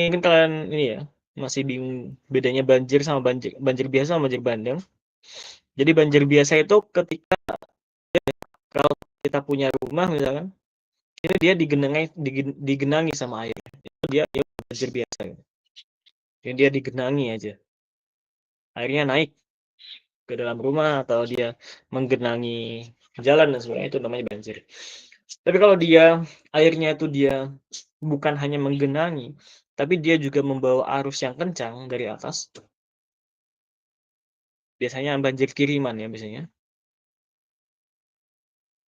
mungkin kalian ini ya, masih bingung bedanya banjir sama banjir biasa sama banjir bandang. Jadi banjir biasa itu ketika kalau kita punya rumah misalkan, itu dia digenangi sama air. Itu dia banjir biasa. Jadi dia digenangi aja. Airnya naik ke dalam rumah atau dia menggenangi jalan dan sebagainya, itu namanya banjir. Tapi kalau dia airnya itu dia bukan hanya menggenangi, tapi dia juga membawa arus yang kencang dari atas. Biasanya banjir kiriman ya biasanya.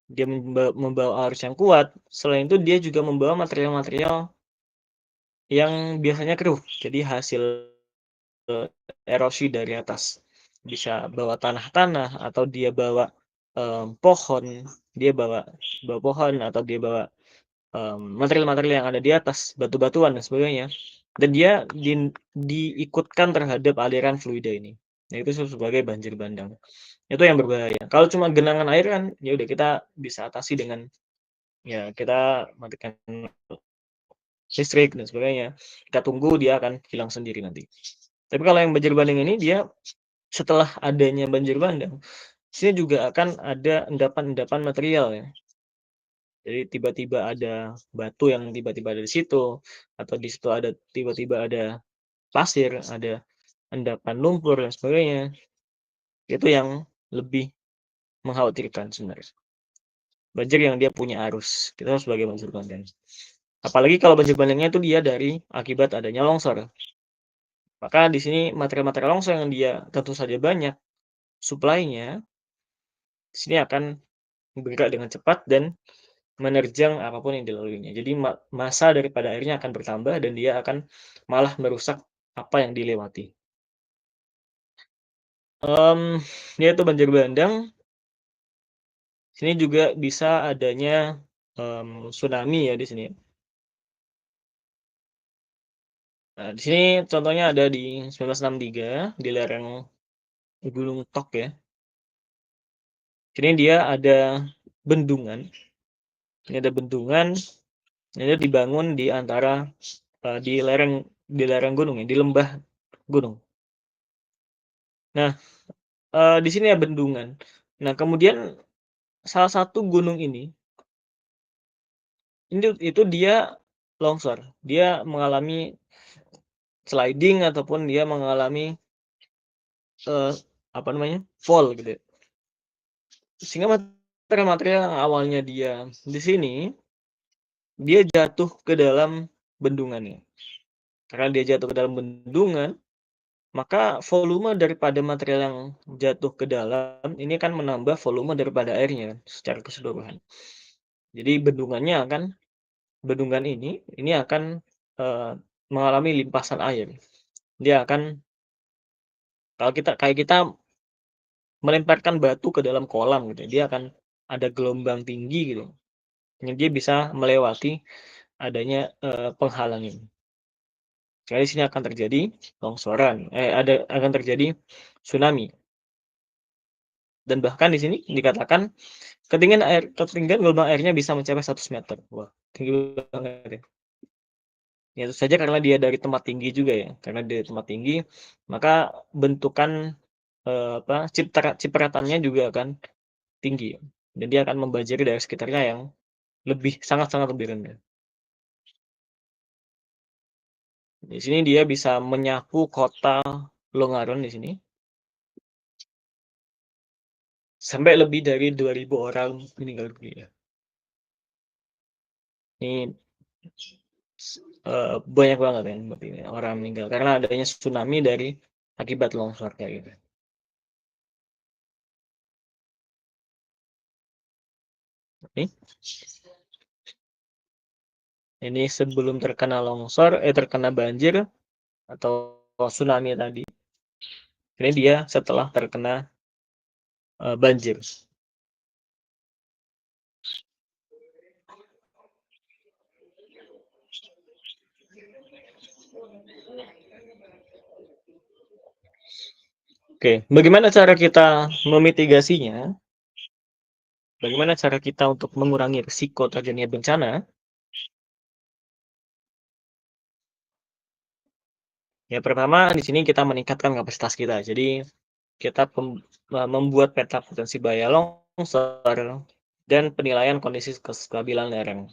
Dia membawa arus yang kuat. Selain itu dia juga membawa material-material yang biasanya keruh. Jadi hasil erosi dari atas. Bisa bawa tanah-tanah atau dia bawa pohon, dia bawa pohon atau dia bawa material-material yang ada di atas, batu-batuan dan sebagainya. Dan dia diikutkan terhadap aliran fluida ini. Nah, itu sebagai banjir bandang. Itu yang berbahaya. Kalau cuma genangan air kan, ya udah kita bisa atasi dengan ya kita matikan listrik dan sebagainya. Kita tunggu dia akan hilang sendiri nanti. Tapi kalau yang banjir bandang ini dia setelah adanya banjir bandang, sini juga akan ada endapan-endapan material ya. Jadi tiba-tiba ada batu yang tiba-tiba ada di situ, atau di situ ada tiba-tiba ada pasir, ada endapan lumpur dan sebagainya. Itu yang lebih mengkhawatirkan sebenarnya. Banjir yang dia punya arus, kita sebagai banjir bandang. Apalagi kalau banjir bandangnya itu dia dari akibat adanya longsor. Maka di sini material-material longsor yang dia tentu saja banyak, suplainya di sini akan bergerak dengan cepat dan menerjang apapun yang dilaluinya. Jadi massa daripada airnya akan bertambah dan dia akan malah merusak apa yang dilewati. Yaitu banjir bandang, sini juga bisa adanya tsunami ya di sini. Nah, di sini contohnya ada di 1963 di lereng Gunung Tok ya. Sini dia ada bendungan. Ini ada bendungan, ini dibangun di antara di lereng gunung ya, di lembah gunung. Nah, di sini ya bendungan. Nah, kemudian salah satu gunung ini itu dia longsor. Dia mengalami sliding ataupun dia mengalami apa namanya? Fall gitu ya. Sehingga material-material yang awalnya dia di sini, dia jatuh ke dalam bendungannya. Karena dia jatuh ke dalam bendungan, maka volume daripada material yang jatuh ke dalam ini kan menambah volume daripada airnya secara keseluruhan. Jadi bendungan ini akan mengalami limpasan air. Dia akan kalau kayak kita melemparkan batu ke dalam kolam gitu, dia akan ada gelombang tinggi gitu. Yang dia bisa melewati adanya penghalang ini. Jadi sini akan terjadi longsoran, akan terjadi tsunami. Dan bahkan di sini dikatakan ketinggian gelombang airnya bisa mencapai 100 meter. Wah, tinggi banget ya. Ya itu saja karena dia dari tempat tinggi juga ya. Karena dari tempat tinggi, maka bentukan cipratannya juga akan tinggi. Dan dia akan membanjiri daerah sekitarnya yang sangat-sangat lebih rendah. Di sini dia bisa menyapu kota Longaron di sini. Sampai lebih dari 2.000 orang meninggal dunia. Ini banyak banget ya orang meninggal karena adanya tsunami dari akibat longsor kayak gitu. Ini sebelum terkena longsor, terkena banjir atau tsunami tadi. Ini dia setelah terkena banjir. Oke, bagaimana cara kita memitigasinya? Bagaimana cara kita untuk mengurangi risiko terjadinya bencana? Ya pertama di sini kita meningkatkan kapasitas kita. Jadi kita membuat peta potensi bahaya longsor dan penilaian kondisi kestabilan lereng.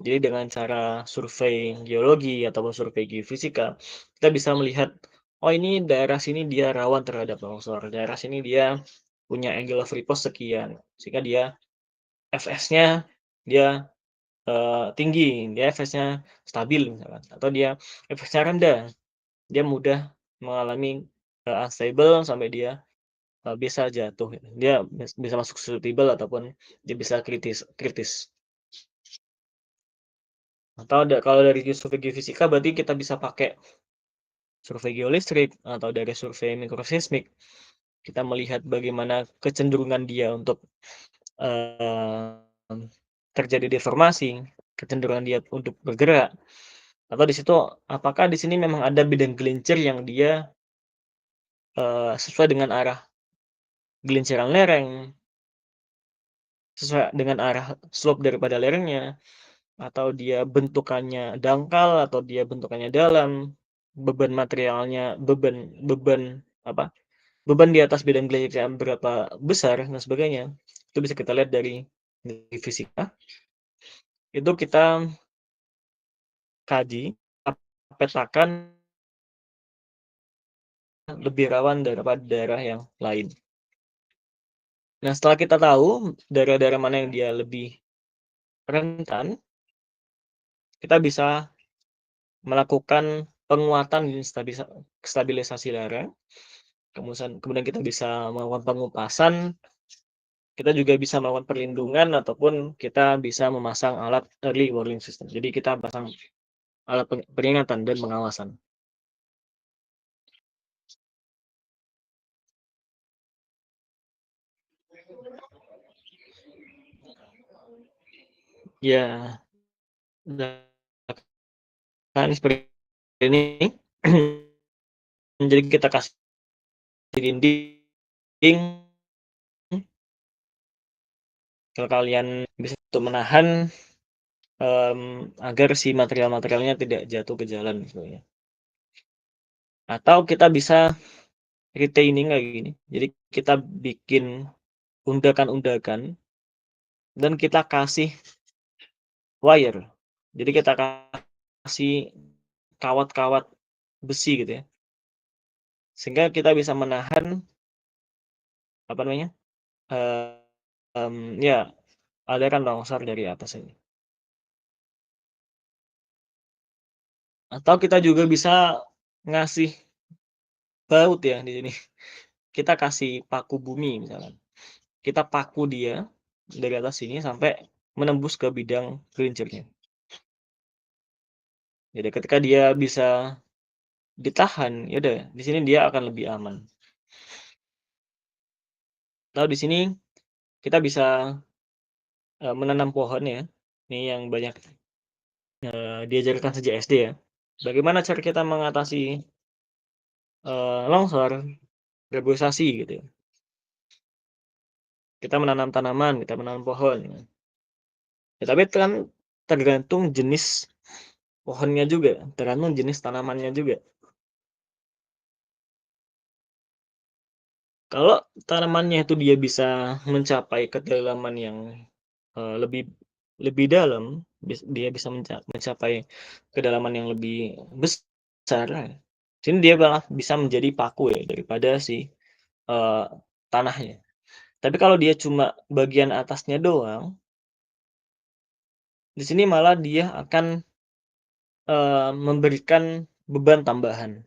Jadi dengan cara survei geologi ataupun survei geofisika, kita bisa melihat, oh ini daerah sini dia rawan terhadap longsor, daerah sini dia punya angle of repose sekian, sehingga dia FS-nya dia tinggi, dia FS-nya stabil misalkan, atau dia FS-nya rendah, dia mudah mengalami unstable sampai dia bisa jatuh, dia bisa masuk susceptible ataupun dia bisa kritis kritis. Atau kalau dari survei geofisika berarti kita bisa pakai survei geolistrik atau dari survei mikroseismik. Kita melihat bagaimana kecenderungan dia untuk, mmm, terjadi deformasi, kecenderungan dia untuk bergerak, atau di situ apakah di sini memang ada bidang gelincir yang dia, sesuai dengan arah gelinciran lereng, sesuai dengan arah slope daripada lerengnya, atau dia bentukannya dangkal, atau dia bentukannya dalam, beban materialnya beban beban apa, beban di atas bidang gelincirnya berapa besar dan sebagainya. Itu bisa kita lihat dari fisika, itu kita kaji, petakan lebih rawan daripada daerah yang lain. Nah, setelah kita tahu daerah-daerah mana yang dia lebih rentan, kita bisa melakukan penguatan dan stabilisasi lereng, kemudian kita bisa melakukan pengupasan, kita juga bisa melakukan perlindungan ataupun kita bisa memasang alat early warning system. Jadi kita pasang alat peringatan dan pengawasan. Ya, kan seperti ini. Jadi kita kasih dinding, kalau kalian bisa untuk menahan, agar si material-materialnya tidak jatuh ke jalan sebenarnya. Atau kita bisa retaining kayak gini, jadi kita bikin undakan-undakan dan kita kasih wire. Jadi kita kasih kawat-kawat besi gitu ya, sehingga kita bisa menahan, apa namanya, ya aliran longsor dari atas ini. Atau kita juga bisa ngasih baut ya di sini. Kita kasih paku bumi misalkan. Kita paku dia dari atas sini sampai menembus ke bidang gelincirnya. Jadi ketika dia bisa ditahan, ya udah di sini dia akan lebih aman. Lalu di sini kita bisa, menanam pohon ya, ini yang banyak, diajarkan sejak SD ya. Bagaimana cara kita mengatasi, longsor, reboisasi gitu ya. Kita menanam tanaman, kita menanam pohon. Ya tapi kan tergantung jenis pohonnya juga, tergantung jenis tanamannya juga. Kalau tanamannya itu dia bisa mencapai kedalaman yang, lebih lebih dalam, dia bisa mencapai kedalaman yang lebih besar, sini dia malah bisa menjadi paku ya daripada si, eee, tanahnya. Tapi kalau dia cuma bagian atasnya doang, di sini malah dia akan, memberikan beban tambahan.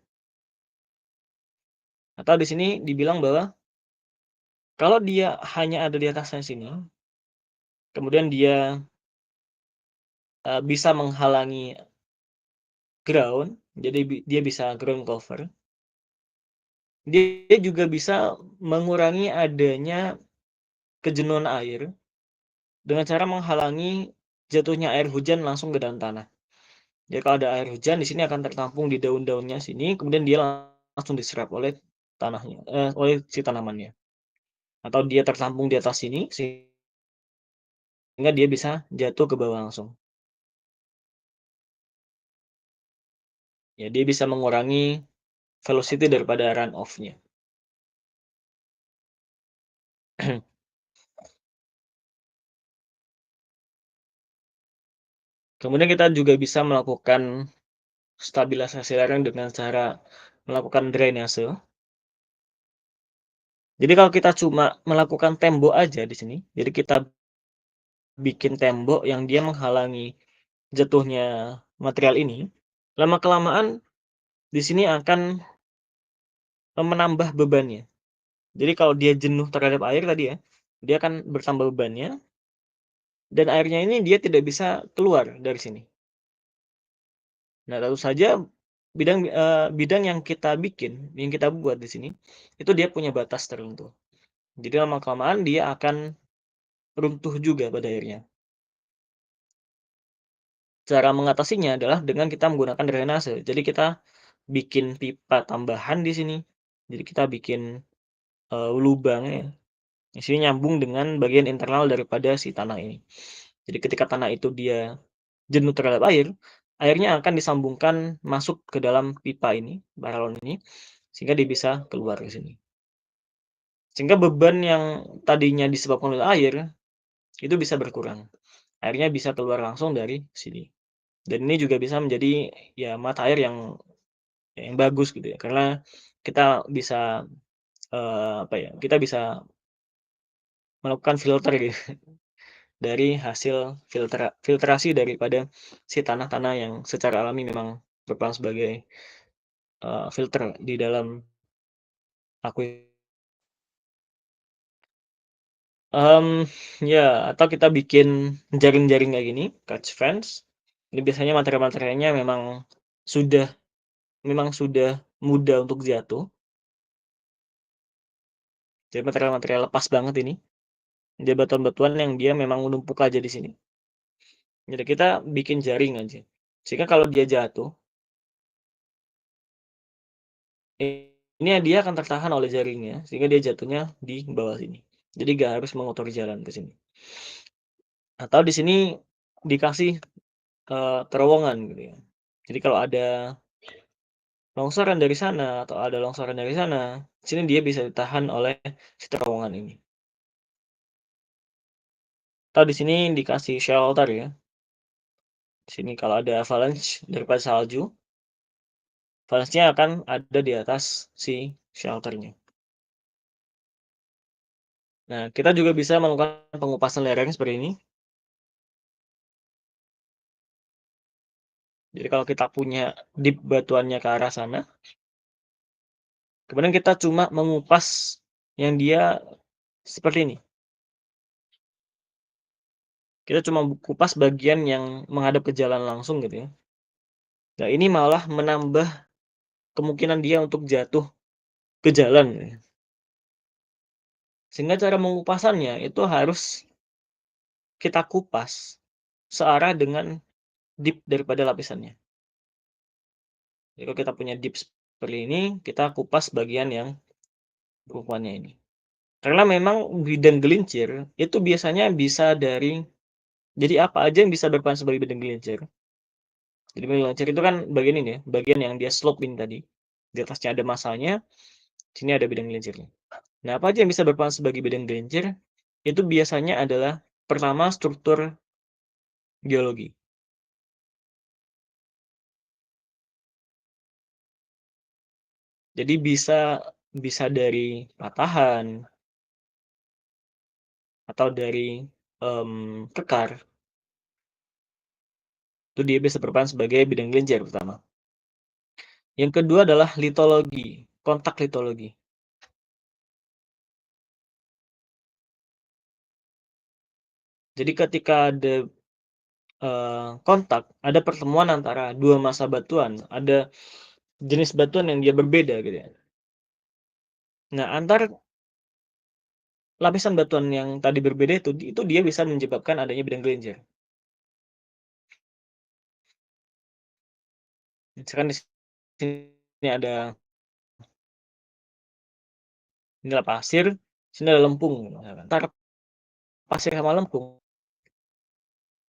Atau di sini dibilang bahwa kalau dia hanya ada di atasnya sini, kemudian dia, bisa menghalangi ground, jadi dia bisa ground cover, dia juga bisa mengurangi adanya kejenuhan air dengan cara menghalangi jatuhnya air hujan langsung ke dalam tanah. Jadi kalau ada air hujan di sini akan tertampung di daun-daunnya sini, kemudian dia langsung diserap oleh tanahnya, oleh si tanamannya. Atau dia tertampung di atas sini sehingga dia bisa jatuh ke bawah langsung. Ya dia bisa mengurangi velocity daripada run off-nya. Kemudian kita juga bisa melakukan stabilisasi lereng dengan cara melakukan drainase. Jadi kalau kita cuma melakukan tembok aja di sini, jadi kita bikin tembok yang dia menghalangi jatuhnya material ini, lama-kelamaan di sini akan menambah bebannya. Jadi kalau dia jenuh terhadap air tadi ya, dia akan bertambah bebannya dan airnya ini dia tidak bisa keluar dari sini. Nah, tentu saja bidang yang kita bikin, yang kita buat di sini, itu dia punya batas tertentu. Jadi lama-kelamaan dia akan runtuh juga pada akhirnya. Cara mengatasinya adalah dengan kita menggunakan drainase. Jadi kita bikin pipa tambahan di sini. Jadi kita bikin, lubang ya, di sini nyambung dengan bagian internal daripada si tanah ini. Jadi ketika tanah itu dia jenuh terhadap air, airnya akan disambungkan masuk ke dalam pipa ini, balon ini, sehingga dia bisa keluar ke sini. Sehingga beban yang tadinya disebabkan oleh air, itu bisa berkurang. Airnya bisa keluar langsung dari sini. Dan ini juga bisa menjadi, ya mata air yang bagus gitu ya, karena kita bisa, apa ya, kita bisa melakukan filter gitu dari hasil filtrasi daripada si tanah-tanah yang secara alami memang berperan sebagai, filter di dalam akui mmm, ya atau kita bikin jaring-jaring kayak gini, catch fence. Ini biasanya material-materialnya sudah sudah mudah untuk jatuh, jadi material-material lepas banget ini. Dia batuan-batuan yang dia memang numpuk aja di sini. Jadi kita bikin jaring aja, sehingga kalau dia jatuh, ini dia akan tertahan oleh jaringnya, sehingga dia jatuhnya di bawah sini. Jadi nggak harus mengotori jalan ke sini. Atau di sini dikasih, terowongan gitu ya. Jadi kalau ada longsoran dari sana atau ada longsoran dari sana, sini dia bisa ditahan oleh si terowongan ini. Atau di sini dikasih shelter ya. Di sini kalau ada avalanche daripada salju, avalanche-nya akan ada di atas si shelter-nya. Nah, kita juga bisa melakukan pengupasan lereng seperti ini. Jadi kalau kita punya dip batuannya ke arah sana, kemudian kita cuma mengupas yang dia seperti ini. Kita cuma kupas bagian yang menghadap ke jalan langsung gitu ya. Nah, ini malah menambah kemungkinan dia untuk jatuh ke jalan gitu ya. Sehingga cara mengupasannya itu harus kita kupas searah dengan dip daripada lapisannya. Jadi kalau kita punya dip seperti ini, kita kupas bagian yang berukurannya ini. Karena memang bidang gelincir itu biasanya bisa jadi apa aja yang bisa berperan sebagai bidang gelincir. Jadi bidang gelincir itu kan bagian ini ya, bagian yang dia slope ini tadi. Di atasnya ada masanya, sini ada bidang gelincirnya. Nah, apa aja yang bisa berperan sebagai bidang gelincir? Itu biasanya adalah pertama struktur geologi. Jadi bisa bisa dari patahan atau dari, kekar, itu dia bisa berperan sebagai bidang gelincir pertama. Yang kedua adalah litologi, kontak litologi. Jadi ketika ada, kontak, ada pertemuan antara 2 massa batuan, ada jenis batuan yang dia berbeda gitu ya. Nah, antar lapisan batuan yang tadi berbeda itu dia bisa menyebabkan adanya bidang gelincir. Misalkan di sini ada ini adalah pasir, sini ada lempung misalkan. Antar pasir sama lempung,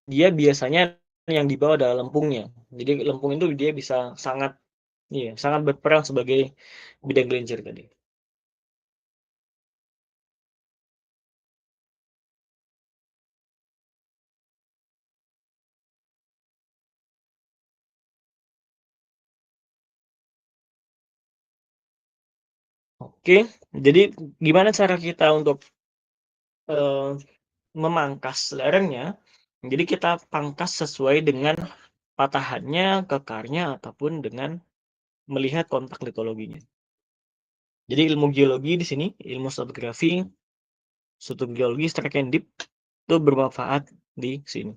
dia biasanya yang di bawah adalah lempungnya. Jadi lempung itu dia bisa sangat Iya, sangat berperan sebagai bidang gelincir tadi. Oke, jadi gimana cara kita untuk, eee, memangkas lerengnya? Jadi kita pangkas sesuai dengan patahannya, kekarnya, ataupun dengan melihat kontak litologinya. Jadi ilmu geologi di sini, ilmu stratigrafi, struktur geologi, strike and deep itu bermanfaat di sini.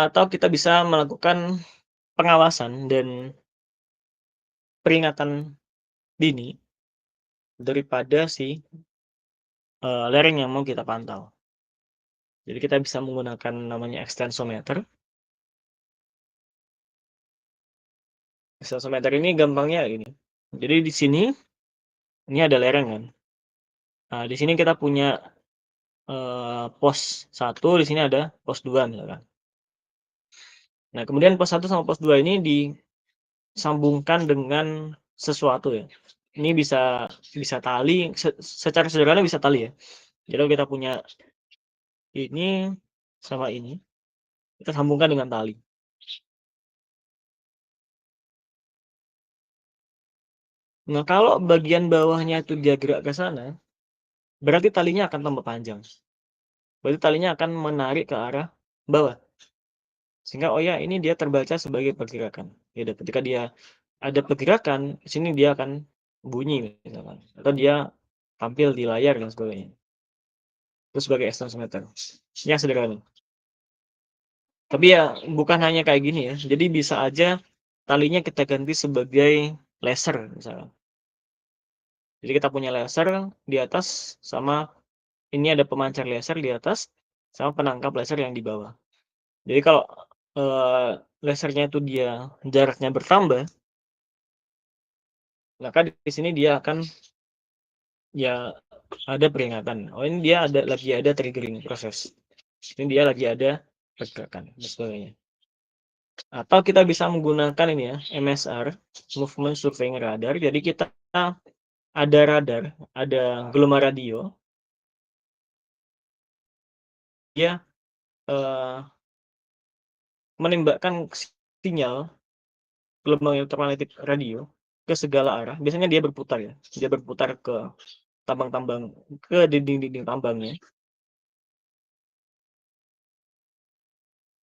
Atau kita bisa melakukan pengawasan dan peringatan dini daripada si, lereng yang mau kita pantau. Jadi kita bisa menggunakan namanya extensometer. Extensometer ini gampangnya gini, jadi di sini, ini ada lereng kan. Nah, di sini kita punya, pos 1, di sini ada pos 2 misalkan. Nah, kemudian pos 1 sama pos 2 ini disambungkan dengan sesuatu ya. Ini bisa bisa tali, secara sederhana bisa tali ya. Jadi kalau kita punya ini sama ini, kita sambungkan dengan tali. Nah, kalau bagian bawahnya itu dia gerak ke sana, berarti talinya akan tambah panjang. Berarti talinya akan menarik ke arah bawah. Sehingga, oh ya ini dia terbaca sebagai pergerakan. Ya udah ketika dia ada pergerakan, di sini dia akan bunyi misalkan, atau dia tampil di layar dan sebagainya. Itu sebagai extensometer. Yang sederhana. Tapi ya bukan hanya kayak gini ya. Jadi bisa aja talinya kita ganti sebagai laser misalkan. Jadi kita punya laser di atas sama ini ada pemancar laser di atas sama penangkap laser yang di bawah. Jadi kalau, lasernya itu dia jaraknya bertambah, maka di sini dia akan ya ada peringatan. Oh ini dia lagi ada triggering proses. Ini dia lagi ada pergerakan dan sebagainya. Atau kita bisa menggunakan ini ya, MSR, Movement Surveying Radar. Jadi kita ada radar, ada gelombang radio, dia, eee, menembakkan sinyal gelombang elektromagnetik radio ke segala arah. Biasanya dia berputar ya, dia berputar ke tambang-tambang, ke dinding-dinding tambangnya.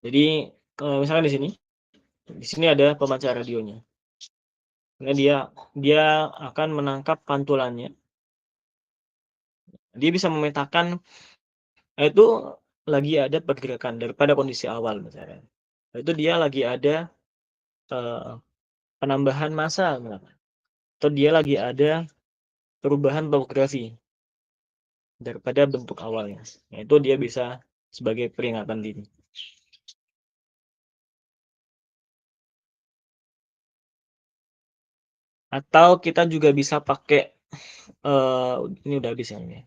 Jadi, misalkan di sini ada pemancar radionya. Nah dia dia akan menangkap pantulannya. Dia bisa memetakan, itu lagi ada pergerakan daripada kondisi awal misalnya. Itu dia lagi ada, eee, penambahan massa misalkan, atau dia lagi ada perubahan topografi daripada bentuk awalnya. Nah itu dia bisa sebagai peringatan dini. Atau kita juga bisa pakai, ini udah habis ya ini.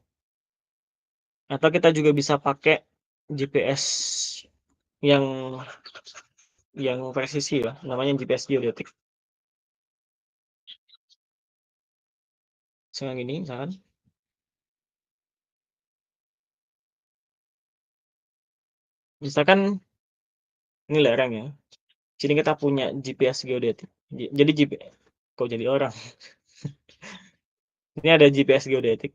Atau kita juga bisa pakai GPS yang presisi ya, namanya GPS geodetik. Misalkan gini, misalkan ini lereng ya, sini kita punya GPS geodetik. Jadi kok jadi orang? Ini ada GPS geodetik,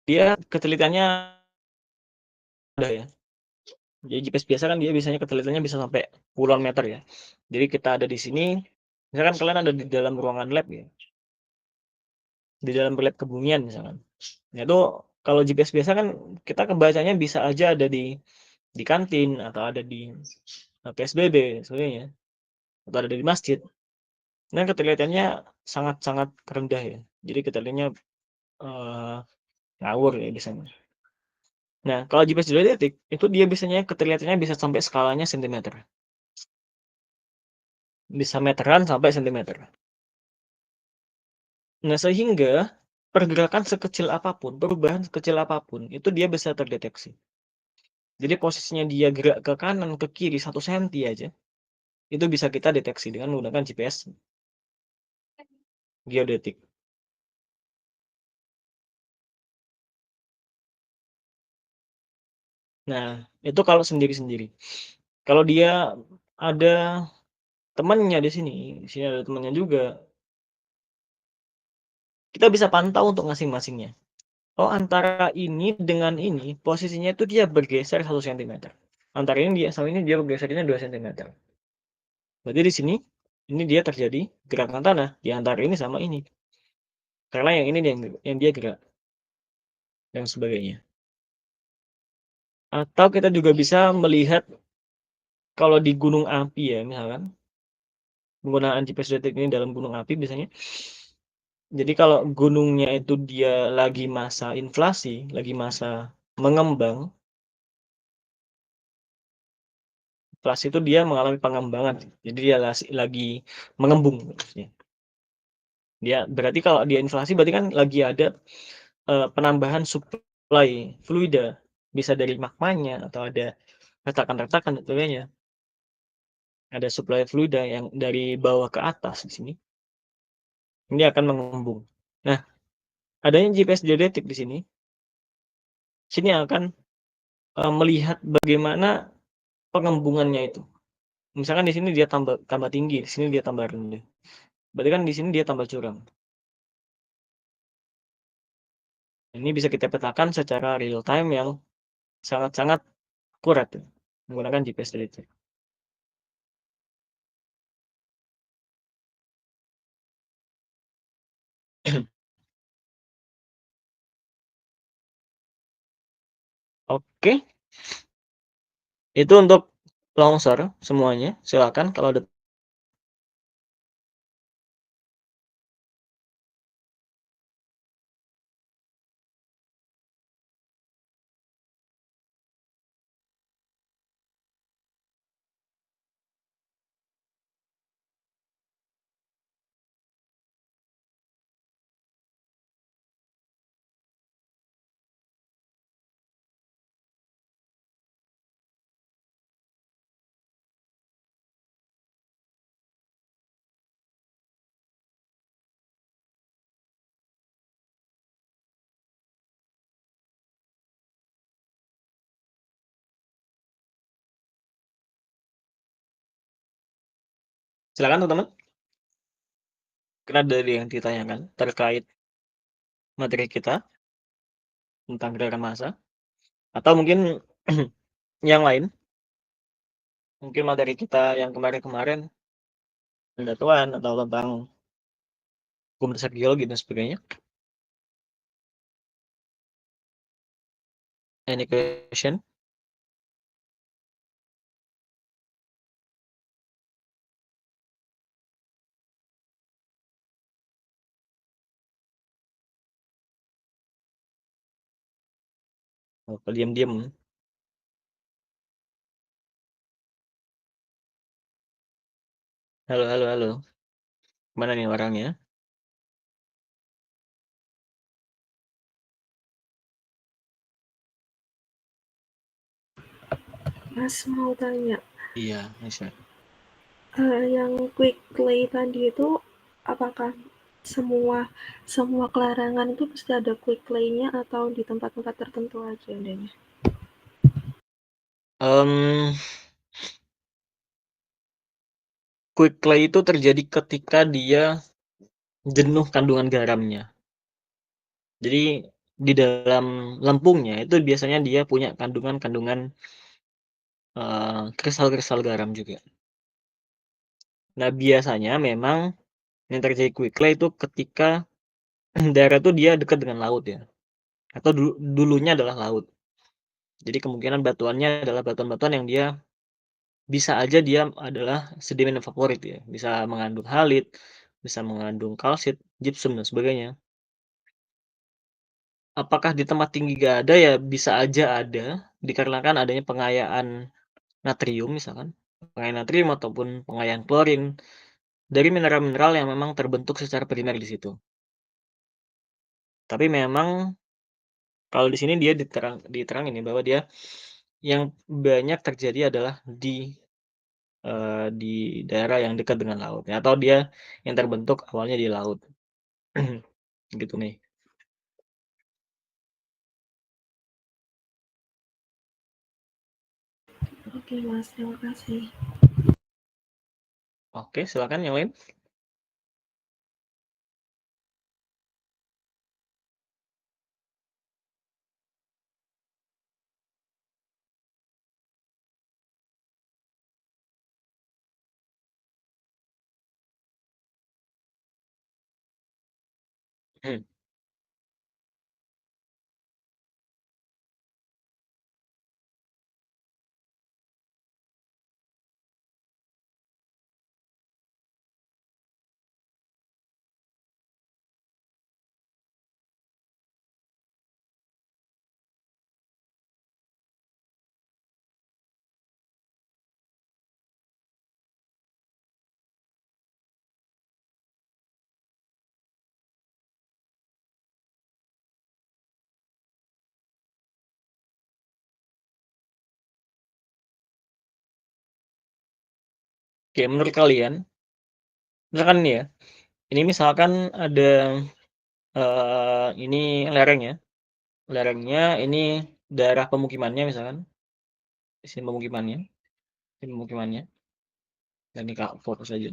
dia ketelitiannya ada ya. Jadi GPS biasa kan dia biasanya ketelitiannya bisa sampai puluhan meter ya. Jadi kita ada di sini, misalkan kalian ada di dalam ruangan lab ya, di dalam lab kebumian misalkan. Nah itu kalau GPS biasa kan kita kebacanya bisa aja ada di kantin atau ada di, PSBB sebagainya, atau ada di masjid. Nah keterlihatannya sangat-sangat rendah ya. Jadi keterlihatannya, eee, ngawur ya biasanya. Nah kalau GPS geodetik itu dia biasanya keterlihatannya bisa sampai skalanya sentimeter, bisa meteran sampai sentimeter. Nah sehingga pergerakan sekecil apapun, perubahan sekecil apapun itu dia bisa terdeteksi. Jadi posisinya dia gerak ke kanan, ke kiri 1 senti aja, itu bisa kita deteksi dengan menggunakan GPS geodetik. Nah, itu kalau sendiri-sendiri. Kalau dia ada temannya di sini ada temannya juga, kita bisa pantau untuk masing-masingnya. Oh, antara ini dengan ini, posisinya itu dia bergeser 1 sentimeter. Antara ini dia sama ini dia bergesernya 2 sentimeter. Berarti di sini, ini dia terjadi gerakan tanah di antara ini sama ini. Karena yang ini yang dia gerak, dan sebagainya. Atau kita juga bisa melihat kalau di gunung api ya, misalkan, penggunaan GPS detik ini dalam gunung api biasanya. Jadi kalau gunungnya itu dia lagi masa inflasi, lagi masa mengembang, inflasi itu dia mengalami pengembangan. Jadi dia lagi mengembung maksudnya. Dia berarti kalau dia inflasi berarti kan lagi ada penambahan suplai fluida, bisa dari magmanya atau ada retakan-retakan dan sebagainya. Ada suplai fluida yang dari bawah ke atas di sini. Ini akan mengembung. Nah, adanya GPS geodetik di sini akan melihat bagaimana pengembungannya itu. Misalkan di sini dia tambah tambah tinggi, di sini dia tambah rendah. Berarti kan di sini dia tambah curam. Ini bisa kita petakan secara real time yang sangat-sangat akurat ya, menggunakan GPS detection. Oke, itu untuk longsor semuanya. Silakan kalau ada. Silakan teman-teman. Karena dari yang ditanyakan terkait materi kita tentang gerakan massa atau mungkin yang lain, mungkin materi kita yang kemarin-kemarin pendatuan atau tentang hukum dasar geologi dan sebagainya. Any question? Oh, diam-diam. Halo, halo, halo. Mana nih orangnya? Mas mau tanya, Iya, bisa. yang quick clay tadi itu apakah semua semua kelarangan itu pasti ada quick clay-nya atau di tempat-tempat tertentu aja adanya? Quick clay itu terjadi ketika dia jenuh kandungan garamnya. Jadi di dalam lempungnya itu biasanya dia punya kandungan-kandungan kristal-kristal garam juga. Nah, biasanya memang yang terjadi quick clay itu ketika daerah itu dia dekat dengan laut ya, atau dulunya adalah laut. Jadi kemungkinan batuannya adalah batuan-batuan yang dia bisa aja dia adalah sedimen favorit ya, bisa mengandung halit, bisa mengandung kalsit, gypsum dan sebagainya. Apakah di tempat tinggi nggak ada? Ya bisa aja ada, dikarenakan adanya pengayaan natrium misalkan, pengayaan natrium ataupun pengayaan klorin dari mineral-mineral yang memang terbentuk secara primer di situ. Tapi memang kalau di sini dia diterangin ya bahwa dia yang banyak terjadi adalah di daerah yang dekat dengan laut ya, atau dia yang terbentuk awalnya di laut. Gitu nih. Oke Mas, terima kasih. Oke, silakan yang lain. Hmm. Oke, menurut kalian, misalkan nih ya, ini misalkan ada, ini lereng ya, lerengnya ini daerah pemukimannya misalkan, isi pemukimannya, dan ini Kak fokus aja,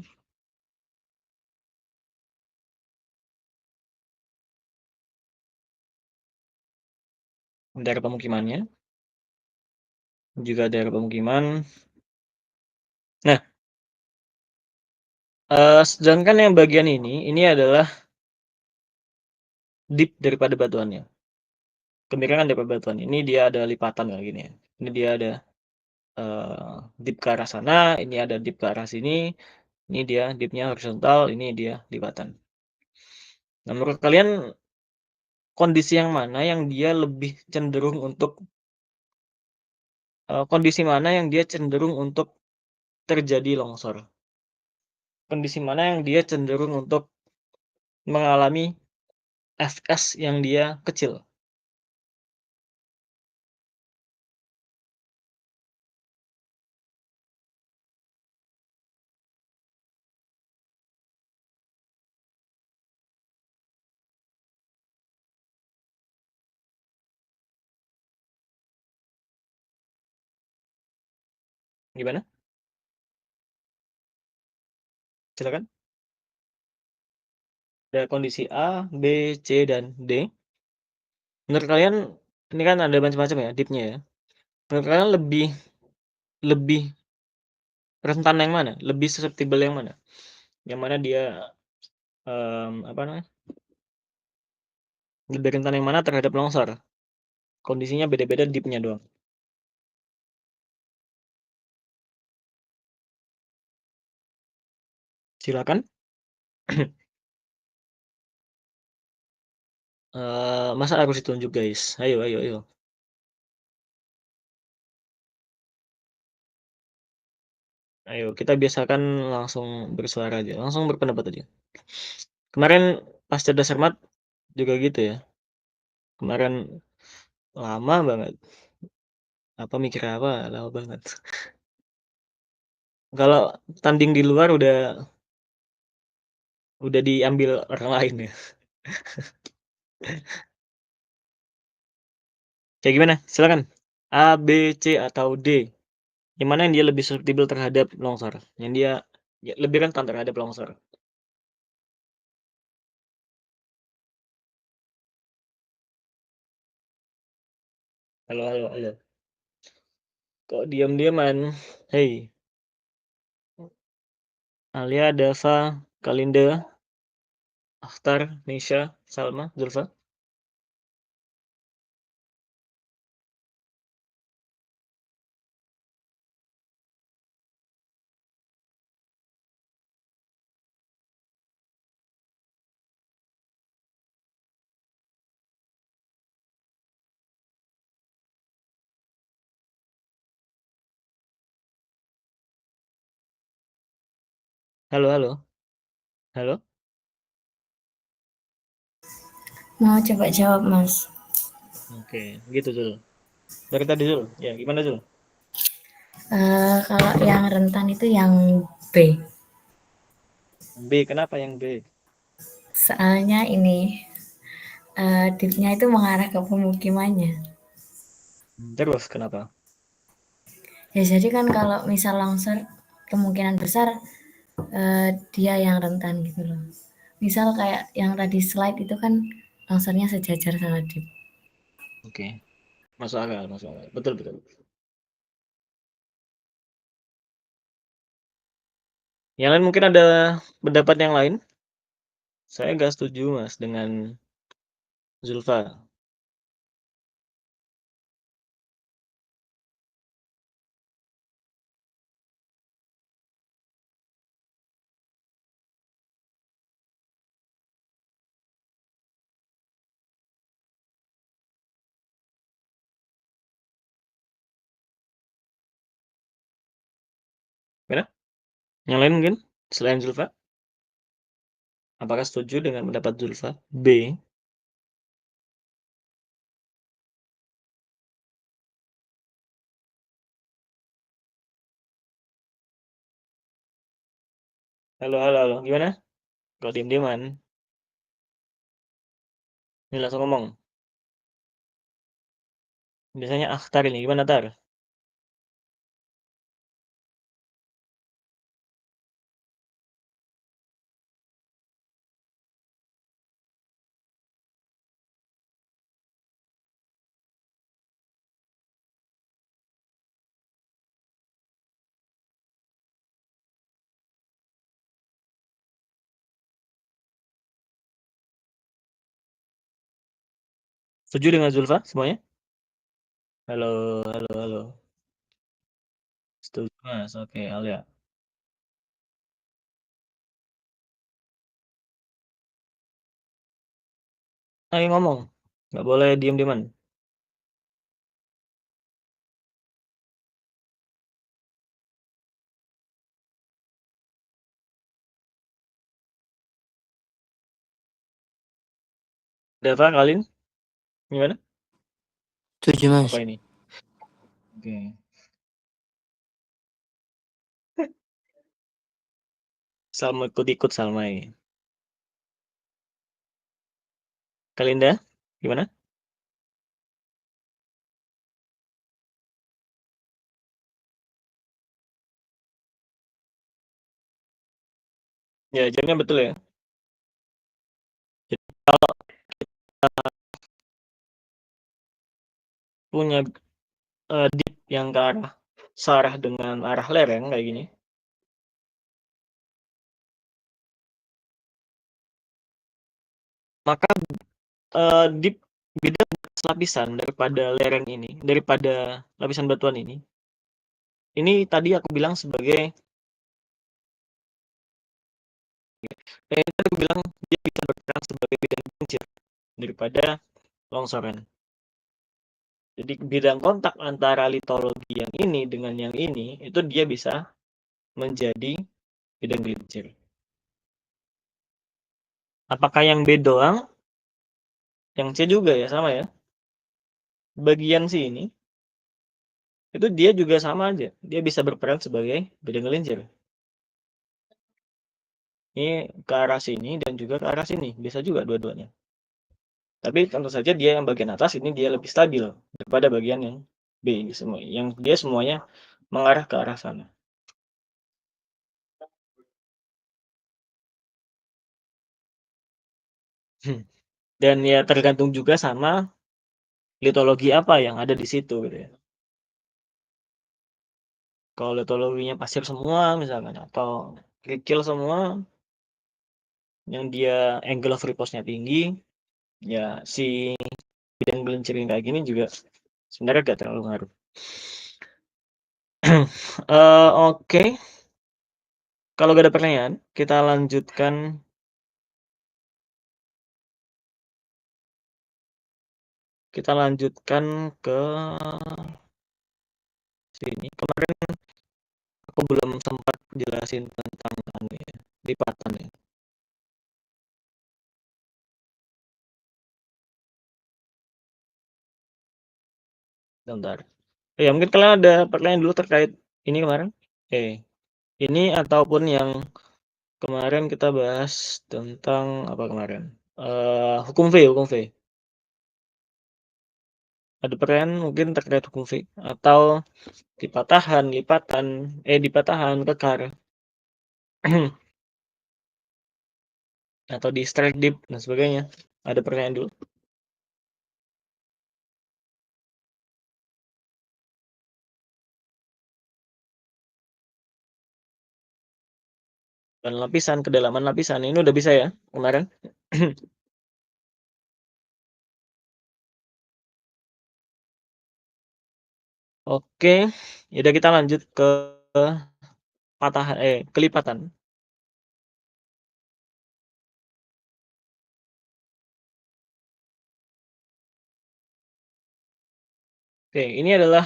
daerah pemukimannya, juga daerah pemukiman. Nah, sedangkan yang bagian ini adalah deep daripada batuannya, kemiringan daripada batuan. Ini dia ada lipatan kayak gini ya, ini dia ada, deep ke arah sana, ini ada deep ke arah sini, ini dia deep-nya horizontal, ini dia lipatan. Nah, menurut kalian kondisi yang mana yang dia lebih cenderung untuk kondisi mana yang dia cenderung untuk terjadi longsor? Kondisi mana yang dia cenderung untuk mengalami FS yang dia kecil? Gimana? Silakan. Ada kondisi A, B, C, dan D. Menurut kalian ini kan ada macam-macam ya deep-nya ya. Menurut kalian lebih lebih rentan yang mana? Lebih susceptible yang mana? Yang mana dia, apa namanya, lebih rentan yang mana terhadap longsor? Kondisinya beda-beda deep-nya doang. Silakan. Masa harus ditunjuk, guys? Ayo ayo ayo. Ayo kita biasakan langsung bersuara aja, langsung berpendapat aja. Kemarin pas cerdas cermat juga gitu ya, kemarin lama banget, apa mikir apa, lama banget. Kalau tanding di luar udah diambil orang lain ya. Kayak gimana? Silakan. A, B, C, atau D? Yang mana yang dia lebih susceptible terhadap longsor? Yang dia ya lebih rentan terhadap longsor? Halo halo halo. Kok diam-diaman? Hei, Alia, Dava, Kalinda, Akhtar, Nisha, Salma, Zulfa. Halo halo. Halo? Mau coba jawab, Mas. Oke, gitu tuh. Dari tadi Zul. Ya, gimana Zul? Kalau yang rentan itu yang B. B, kenapa yang B? Soalnya ini dipnya itu mengarah ke pemukimannya. Terus kenapa? Ya jadi kan kalau misal longsor kemungkinan besar dia yang rentan gitu loh. Misal kayak yang tadi slide itu kan longsornya sejajar sama dip. Oke, masuk akal, masuk akal. Betul, betul. Yang lain mungkin ada pendapat yang lain? Saya nggak setuju Mas dengan Zulfa. Gimana? Yang lain mungkin selain Zulfa? Apakah setuju dengan pendapat Zulfa? B. Halo, halo, halo. Gimana? Kok diem-dieman? Ini langsung ngomong. Biasanya Akhtar ini. Gimana, Tar? Setuju dengan Zulfa semuanya? Halo, halo, halo. Setuju, Mas. Oke, Alia. Ayo ngomong. Nggak boleh diem-dieman. Dava, Kalin, gimana? Setuju Mas. Apa ini? Oke. Salma ikut-ikut Salma ini. Kalinda, gimana? Ya, jawabnya betul ya. Jadi kalau punya dip yang ke arah searah dengan arah lereng kayak gini, maka dip beda lapisan daripada lereng ini, daripada lapisan batuan ini. Ini tadi aku bilang sebagai ini tadi aku bilang dia bisa berperan sebagai bidang kincir daripada longsoran. Jadi bidang kontak antara litologi yang ini dengan yang ini itu dia bisa menjadi bidang gelincir. Apakah yang B doang? Yang C juga ya sama ya. Bagian sini itu dia juga sama aja. Dia bisa berperan sebagai bidang gelincir. Ini ke arah sini dan juga ke arah sini. Bisa juga dua-duanya. Tapi tentu saja dia yang bagian atas ini dia lebih stabil daripada bagian yang B ini semua. Yang dia semuanya mengarah ke arah sana. Dan ya tergantung juga sama litologi apa yang ada di situ gitu ya. Kalau litologinya pasir semua misalkan atau kerikil semua yang dia angle of repose-nya tinggi, ya si bidang gelincir kayak gini juga sebenarnya gak terlalu ngaruh. Oke. Kalau gak ada pertanyaan, kita lanjutkan ke sini. Kemarin aku belum sempat jelasin tentang lipatan ya. Bentar. Ya mungkin kalian ada pertanyaan dulu terkait ini kemarin? Ini ataupun yang kemarin kita bahas tentang apa kemarin? Hukum V. Ada pertanyaan mungkin terkait hukum V atau dipatahan, kekar atau di strike dip dan sebagainya. Ada pertanyaan dulu? Dan lapisan, kedalaman lapisan ini udah bisa ya kemarin? Oke, yaudah kita lanjut ke kelipatan. Oke, ini adalah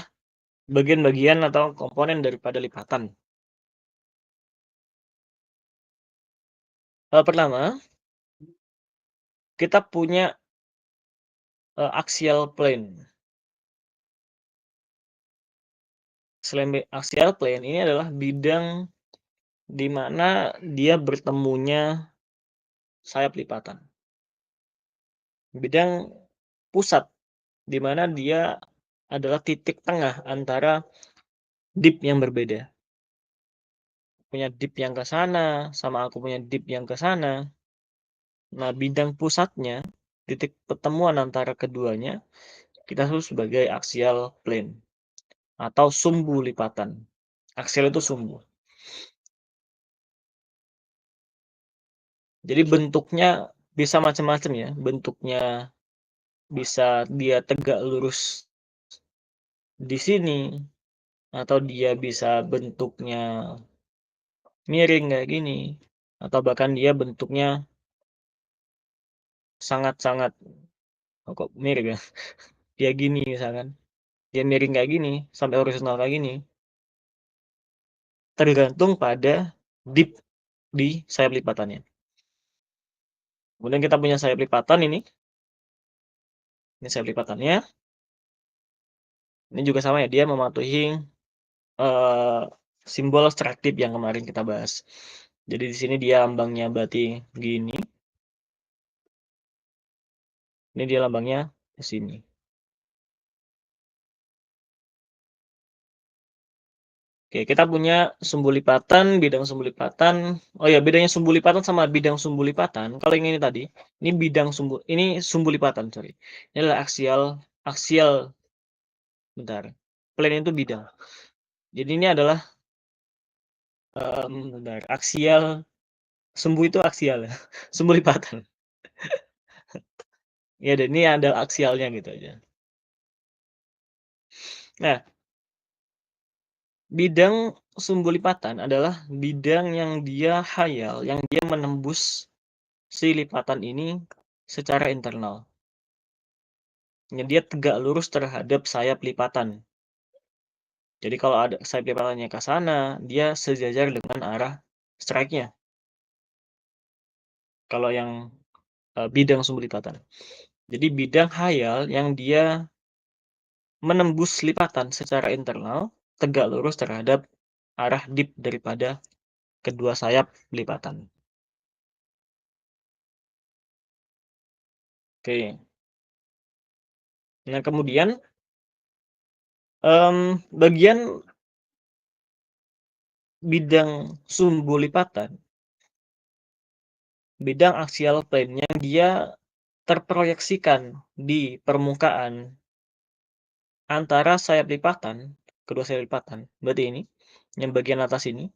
bagian-bagian atau komponen daripada lipatan. Pertama, kita punya axial plane. Axial plane ini adalah bidang di mana dia bertemunya sayap lipatan. Bidang pusat di mana dia adalah titik tengah antara dip yang berbeda. Punya dip yang ke sana sama aku punya dip yang ke sana. Nah, bidang pusatnya, titik pertemuan antara keduanya kita sebut sebagai axial plane atau sumbu lipatan. Axial itu sumbu. Jadi bentuknya bisa macam-macam ya. Bentuknya bisa dia tegak lurus di sini atau dia bisa bentuknya miring kayak gini atau bahkan dia bentuknya sangat-sangat kok miring ya. Dia gini misalkan. Dia miring kayak gini sampai horizontal kayak gini. Tergantung pada dip di sayap lipatannya. Kemudian kita punya sayap lipatan ini. Ini sayap lipatannya. Ini juga sama ya, dia mematuhi simbol strike dip yang kemarin kita bahas. Jadi di sini dia lambangnya berarti gini. Ini dia lambangnya di sini. Oke, kita punya sumbu lipatan, bidang sumbu lipatan. Oh ya, bedanya sumbu lipatan sama bidang sumbu lipatan. Kalau yang ini tadi, ini ini sumbu lipatan, sorry. Ini adalah aksial. Bentar. Plane itu bidang. Jadi ini adalah bentar, aksial. Sumbu itu aksial ya. Sumbu lipatan. Ya, dan ini ada aksialnya gitu aja. Nah, bidang sumbu lipatan adalah bidang yang dia hayal, yang dia menembus si lipatan ini secara internal. Yang dia tegak lurus terhadap sayap lipatan. Jadi kalau ada sayap lipatannya ke sana, dia sejajar dengan arah strike-nya. Kalau yang bidang sumbu lipatan. Jadi bidang hayal yang dia menembus lipatan secara internal, tegak lurus terhadap arah dip daripada kedua sayap lipatan. Oke. Nah, kemudian bagian bidang sumbu lipatan, bidang axial plane yang dia terproyeksikan di permukaan antara sayap lipatan, kedua sayap lipatan, berarti ini, yang bagian atas ini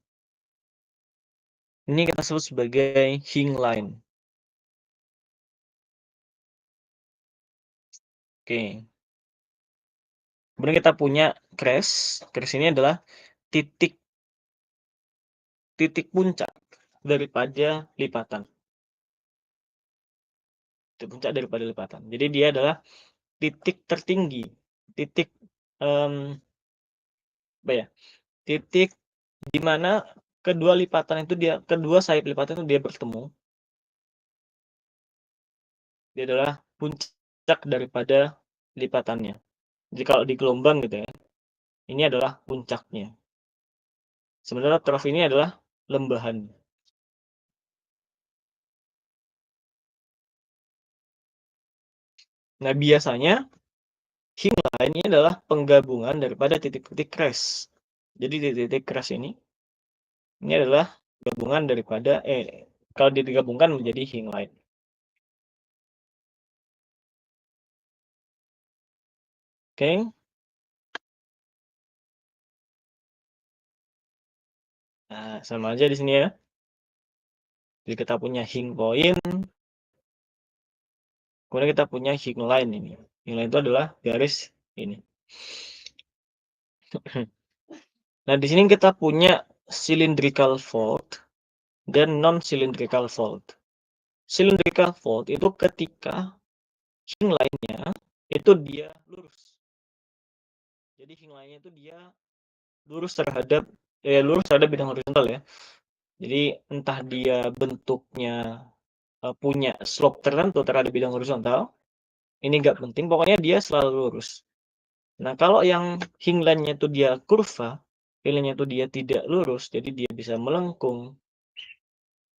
kita sebut sebagai hing line. Oke. Kemudian kita punya crest. Crest ini adalah titik puncak daripada lipatan. Titik puncak daripada lipatan. Jadi dia adalah titik tertinggi, titik apa ya? Titik di mana kedua sayap lipatan itu dia bertemu. Dia adalah puncak daripada lipatannya. Jadi kalau di gelombang gitu ya, ini adalah puncaknya. Sebenarnya trough ini adalah lembahan. Nah, biasanya hingline ini adalah penggabungan daripada titik-titik crash. Jadi titik-titik crash ini adalah gabungan daripada kalau digabungkan menjadi hingline. Oke. Nah, sama aja di sini ya. Jadi kita punya hing point, kemudian kita punya hingline ini. Hingline itu adalah garis ini. Nah, di sini kita punya cylindrical fault dan non-cylindrical fault. Cylindrical fault itu ketika hingline-nya itu dia lurus. Jadi hingline-nya itu dia lurus terhadap bidang horizontal ya. Jadi entah dia bentuknya punya slope tertentu terhadap bidang horizontal, ini nggak penting, pokoknya dia selalu lurus. Nah, kalau yang hingline-nya itu dia kurva, hingline-nya itu dia tidak lurus, jadi dia bisa melengkung,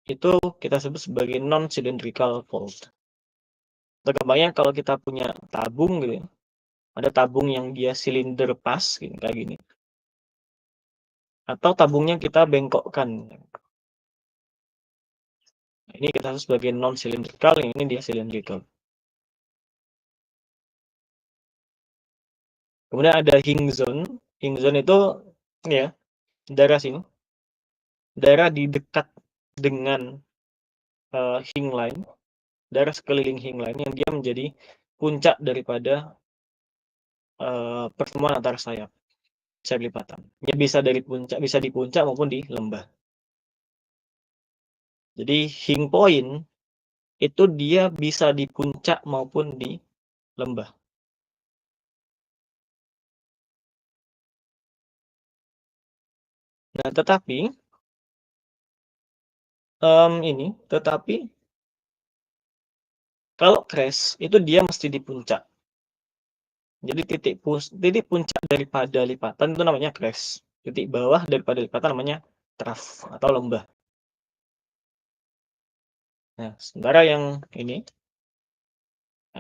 itu kita sebut sebagai non-cylindrical fault. Gampangnya kalau kita punya tabung gitu ya, ada tabung yang dia silinder pas gitu, kayak gini. Atau tabungnya kita bengkokkan. Ini kita sebut sebagai non-cylindrical, yang ini dia cylindrical. Kemudian ada hing zone. Hing zone itu ya daerah sini. Daerah di dekat dengan hingline, daerah sekeliling hingline yang dia menjadi puncak daripada pertemuan antara sayap lipatan. Dia bisa di puncak maupun di lembah. Jadi hing point itu dia bisa di puncak maupun di lembah. Nah, tetapi kalau crash itu dia mesti di puncak. Jadi titik puncak daripada lipatan itu namanya crash. Titik bawah daripada lipatan namanya trough atau lembah. Nah, sementara yang ini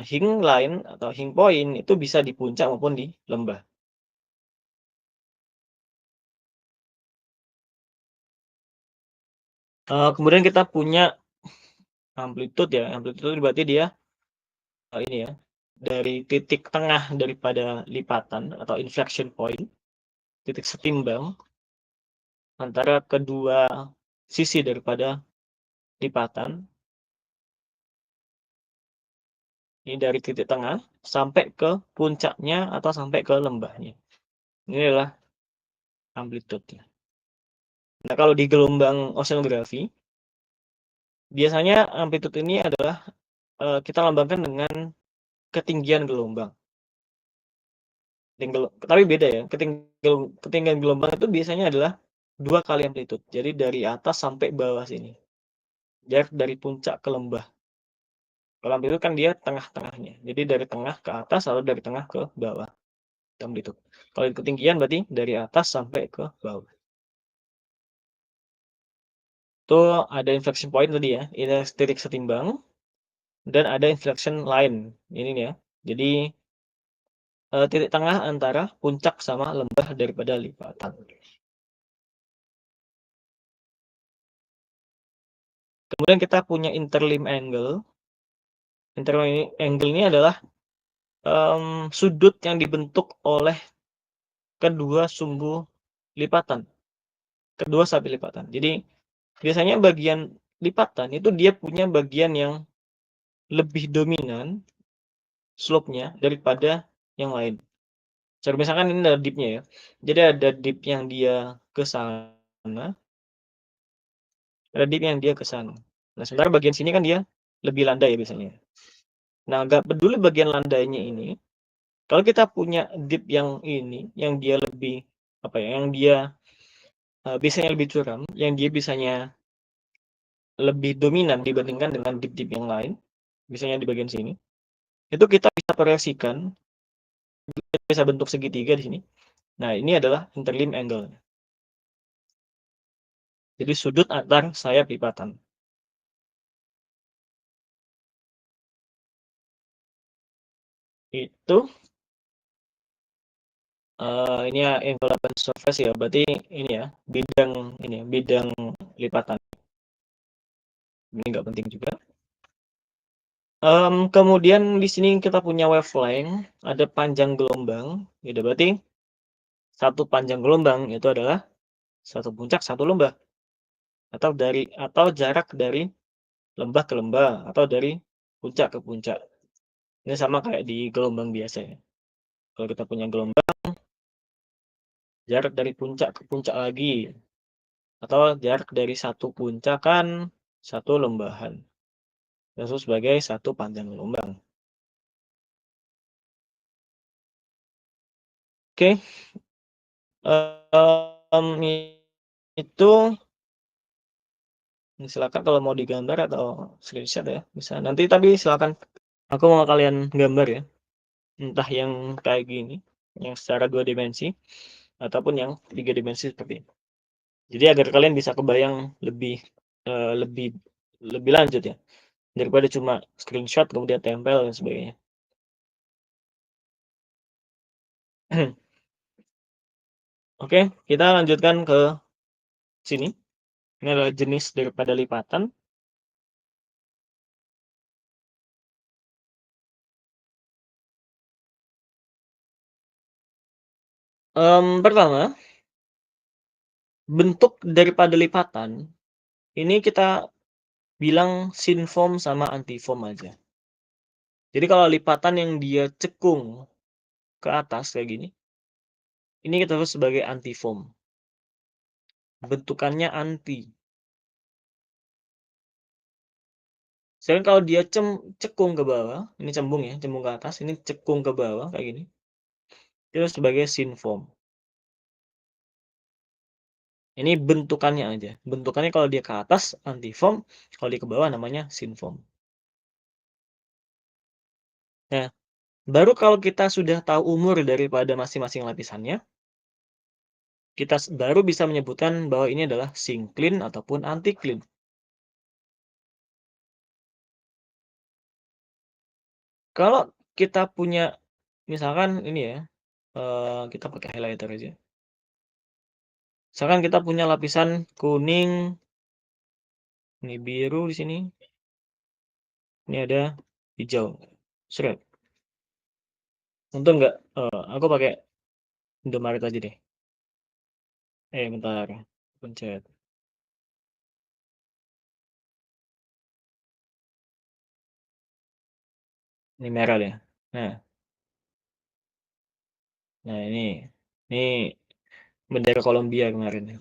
hingline atau hing point itu bisa di puncak maupun di lembah. Kemudian kita punya amplitude ya. Amplitude berarti dia ini ya, dari titik tengah daripada lipatan atau inflection point, titik setimbang antara kedua sisi daripada lipatan. Ini dari titik tengah sampai ke puncaknya atau sampai ke lembahnya. Ini adalah amplitude. Nah, kalau di gelombang oceanografi, biasanya amplitude ini adalah kita lambangkan dengan ketinggian gelombang. Tapi beda ya, ketinggian gelombang itu biasanya adalah 2 kali amplitude. Jadi dari atas sampai bawah sini. Jarak dari puncak ke lembah. Kalau amplitude kan dia tengah-tengahnya. Jadi dari tengah ke atas atau dari tengah ke bawah. Amplitude. Kalau ketinggian berarti dari atas sampai ke bawah. Itu ada inflection point tadi ya, ini titik setimbang dan ada inflection line ini nih ya. Jadi titik tengah antara puncak sama lembah daripada lipatan. Kemudian kita punya interlim angle. Interlim angle ini adalah sudut yang dibentuk oleh kedua sumbu lipatan. Kedua sapi lipatan. Jadi biasanya bagian lipatan itu dia punya bagian yang lebih dominan slope-nya daripada yang lain. Jadi misalkan ini ada dip-nya ya. Jadi ada dip yang dia ke sana, ada dip yang dia ke sana. Nah, sementara bagian sini kan dia lebih landai ya biasanya. Nah, nggak peduli bagian landainya ini, kalau kita punya dip yang ini, yang dia lebih yang dia biasanya lebih curam, yang dia biasanya lebih dominan dibandingkan dengan dip-dip yang lain, biasanya di bagian sini, itu kita bisa proyeksikan bisa bentuk segitiga di sini. Nah, ini adalah interlim angle. Jadi sudut antar sayap lipatan. Itu ini ya envelopment surface ya, berarti ini ya bidang lipatan. Ini nggak penting juga. Kemudian di sini kita punya wavelength, ada panjang gelombang, gitu. Berarti satu panjang gelombang itu adalah satu puncak, satu lembah, atau jarak dari lembah ke lembah, atau dari puncak ke puncak. Ini sama kayak di gelombang biasa ya. Kalau kita punya gelombang, jarak dari puncak ke puncak lagi, atau jarak dari satu puncakan, satu lembahan. Itu sebagai satu panjang gelombang. Oke. Itu silakan kalau mau digambar atau screenshot ya bisa. Nanti tapi silakan aku mau kalian gambar ya. Entah yang kayak gini, yang secara 2 dimensi ataupun yang 3 dimensi seperti ini. Jadi agar kalian bisa kebayang lebih lebih lebih lanjut ya. Daripada cuma screenshot kemudian tempel dan sebagainya. Oke, kita lanjutkan ke sini. Ini adalah jenis daripada lipatan. Pertama, bentuk daripada lipatan ini kita bilang synform sama antiform aja. Jadi kalau lipatan yang dia cekung ke atas kayak gini, ini kita sebut sebagai antiform. Bentukannya anti. Sedangkan kalau dia cekung ke bawah, ini cembung ya, cembung ke atas, ini cekung ke bawah kayak gini. Itu sebagai synform. Ini bentukannya aja. Bentukannya kalau dia ke atas antiform, kalau dia ke bawah namanya synform. Nah, baru kalau kita sudah tahu umur daripada masing-masing lapisannya, kita baru bisa menyebutkan bahwa ini adalah syncline ataupun anticline. Kalau kita punya, misalkan ini ya, kita pakai highlighter aja. Misalkan kita punya lapisan kuning, ini biru di sini, ini ada hijau. Seret. Untung nggak, aku pakai Indomaret aja deh. Bentar, pencet. Ini merah ya. Nah ini bendera Kolombia kemarin.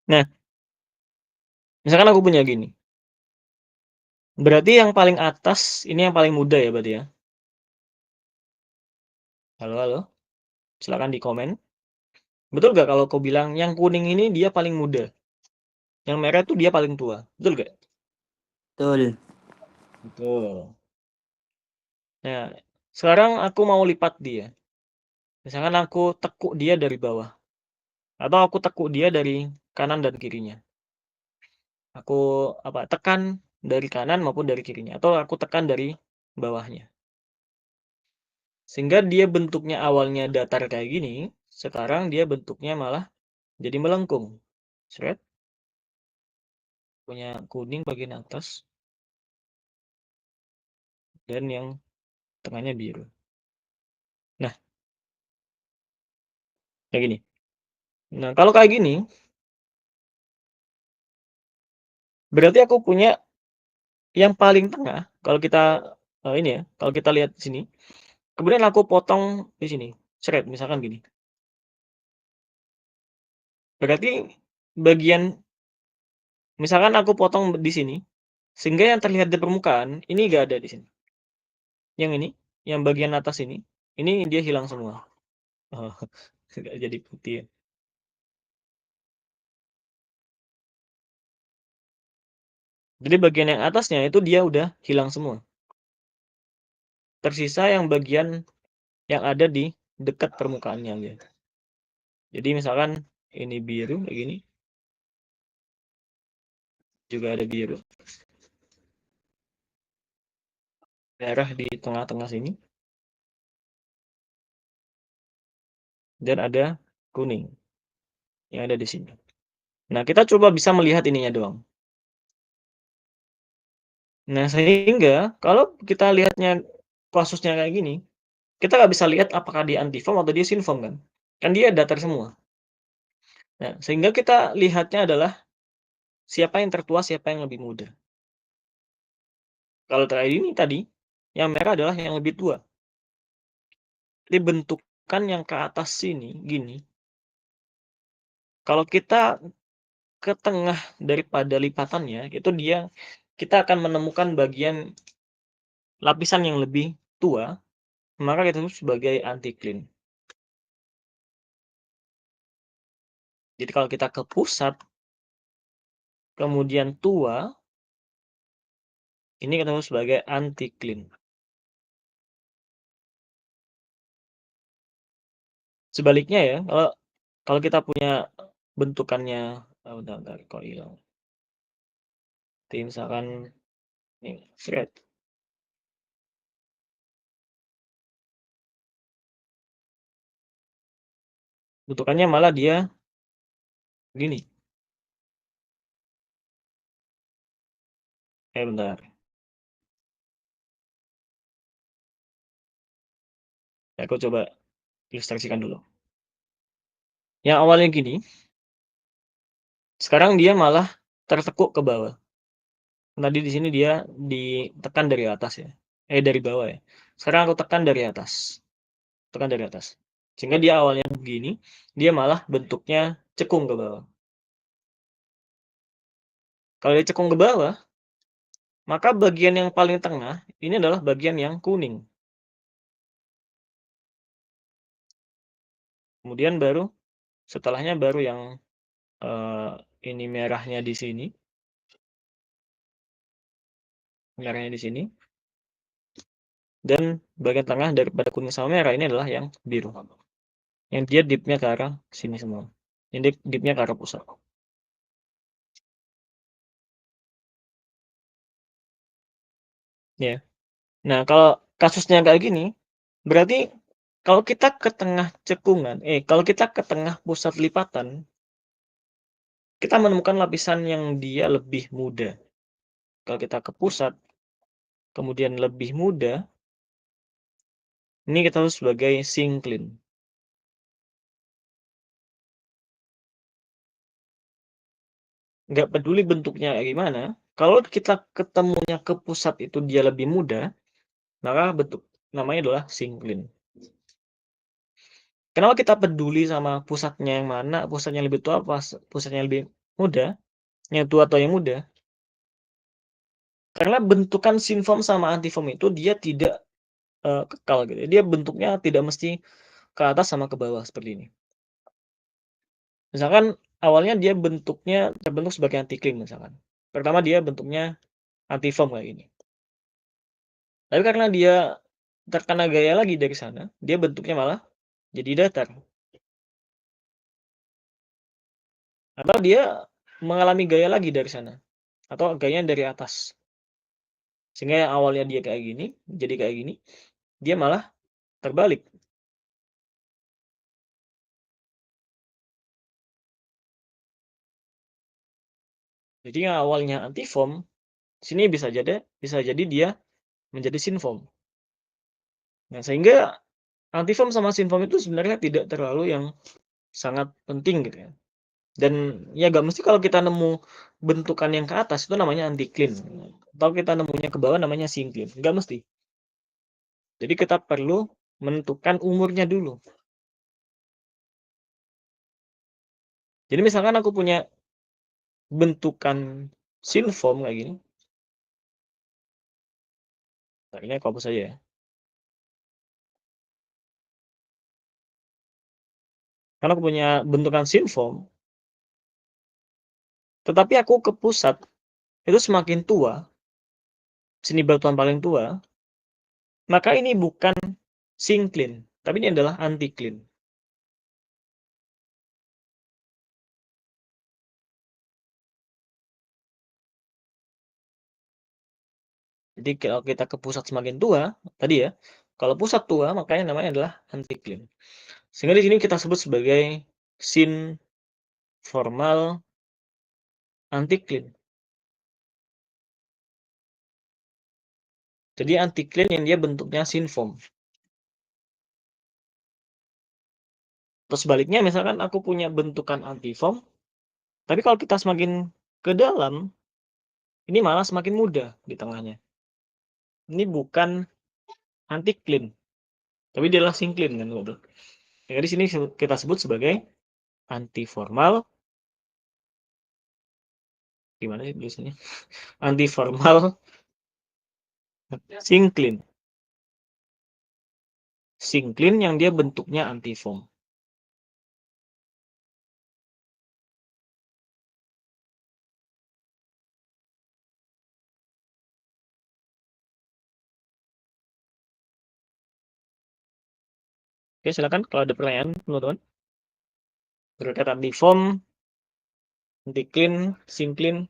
Nah, misalkan aku punya gini. Berarti yang paling atas ini yang paling muda ya berarti ya. Halo. Silakan di komen. Betul nggak kalau kau bilang yang kuning ini dia paling muda? Yang merah tuh dia paling tua. Betul nggak? Betul. Betul. Nah, sekarang aku mau lipat dia. Misalkan aku tekuk dia dari bawah. Atau aku tekuk dia dari kanan dan kirinya. Aku tekan dari kanan maupun dari kirinya. Atau aku tekan dari bawahnya. Sehingga dia bentuknya awalnya datar kayak gini. Sekarang dia bentuknya malah jadi melengkung. Seret. Punya kuning bagian atas. Dan yang tengahnya biru. Nah, kayak gini. Nah, kalau kayak gini, berarti aku punya yang paling tengah. Kalau kita ini ya, kalau kita lihat di sini, kemudian aku potong di sini, seret, misalkan gini. Berarti bagian, misalkan aku potong di sini, sehingga yang terlihat di permukaan ini nggak ada di sini. Yang ini, yang bagian atas ini dia hilang semua. Oh, nggak jadi putih ya. Jadi bagian yang atasnya itu dia udah hilang semua. Tersisa yang bagian yang ada di dekat permukaannya dia. Jadi misalkan ini biru kayak gini. Juga ada biru. Merah di tengah-tengah sini. Dan ada kuning yang ada di sini. Nah, kita coba bisa melihat ininya doang. Nah, sehingga kalau kita lihatnya kasusnya kayak gini, kita nggak bisa lihat apakah dia antiform atau dia sinform kan? Kan dia datar semua. Nah, sehingga kita lihatnya adalah siapa yang tertua, siapa yang lebih muda. Kalau terakhir ini tadi, yang merah adalah yang lebih tua. Jadi bentukan yang ke atas sini, gini. Kalau kita ke tengah daripada lipatannya, itu kita akan menemukan bagian lapisan yang lebih tua, maka kita sebut sebagai anticline. Jadi kalau kita ke pusat, kemudian tua, ini kita sebut sebagai anticline. Sebaliknya ya, kalau kita punya bentukannya, bentar, kok hilang. Misalkan ini thread. Bentukannya malah dia gini. Bentar. Aku coba ilustrasikan dulu. Yang awalnya gini, sekarang dia malah tertekuk ke bawah. Tadi di sini dia ditekan dari atas ya. Dari bawah ya. Sekarang aku tekan dari atas. Tekan dari atas. Sehingga dia awalnya begini, dia malah bentuknya cekung ke bawah. Kalau dia cekung ke bawah, maka bagian yang paling tengah ini adalah bagian yang kuning. Kemudian baru setelahnya baru yang ini merahnya di sini. Merahnya di sini. Dan bagian tengah daripada kuning sama merah ini adalah yang biru. Yang dia dipnya ke arah sini semua. Ini dipnya ke arah pusat. Ya. Nah, kalau kasusnya kayak gini, berarti kalau kita ke tengah cekungan, kalau kita ke tengah pusat lipatan, kita menemukan lapisan yang dia lebih muda. Kalau kita ke pusat, kemudian lebih muda, ini kita sebut sebagai syncline. Nggak peduli bentuknya kayak gimana, kalau kita ketemunya ke pusat itu dia lebih muda, maka bentuk namanya adalah syncline. Kenapa kita peduli sama pusatnya yang mana, pusatnya lebih tua, pusatnya lebih muda, yang tua atau yang muda? Karena bentukan sinform sama antiform itu dia tidak kekal gitu. Dia bentuknya tidak mesti ke atas sama ke bawah seperti ini. Misalkan awalnya dia bentuknya terbentuk sebagai anticline misalkan. Pertama dia bentuknya antiform kayak gini. Tapi karena dia terkena gaya lagi dari sana, dia bentuknya malah jadi datar. Atau dia mengalami gaya lagi dari sana. Atau gayanya dari atas. Sehingga yang awalnya dia kayak gini, jadi kayak gini, dia malah terbalik. Jadi yang awalnya antiform, sini bisa jadi dia menjadi sinform. Nah, sehingga antiform sama sinform itu sebenarnya tidak terlalu yang sangat penting gitu ya. Dan ya gak mesti kalau kita nemu bentukan yang ke atas itu namanya anticline. Atau kita nemunya ke bawah namanya syncline. Gak mesti. Jadi kita perlu menentukan umurnya dulu. Jadi misalkan aku punya bentukan sinform kayak gini. Nah, ini aku hapus saja ya. Karena aku punya bentukan sinform, tetapi aku ke pusat itu semakin tua, seni batuan paling tua, maka ini bukan syncline, tapi ini adalah anticline. Jadi kalau kita ke pusat semakin tua, tadi ya, kalau pusat tua makanya namanya adalah anticline. Sehingga di sini kita sebut sebagai sin formal anticline. Jadi anticline yang dia bentuknya sinform. Terus sebaliknya misalkan aku punya bentukan antiform, tapi kalau kita semakin ke dalam, ini malah semakin mudah di tengahnya. Ini bukan anticline, tapi dia adalah syncline kan gitu. Jadi di sini kita sebut sebagai antiformal. Gimana sih tulisannya? Antiformal syncline. Syncline yang dia bentuknya antiform. Oke, silakan kalau ada pertanyaan, teman-teman. Berkaitan antiform, anticline, syncline.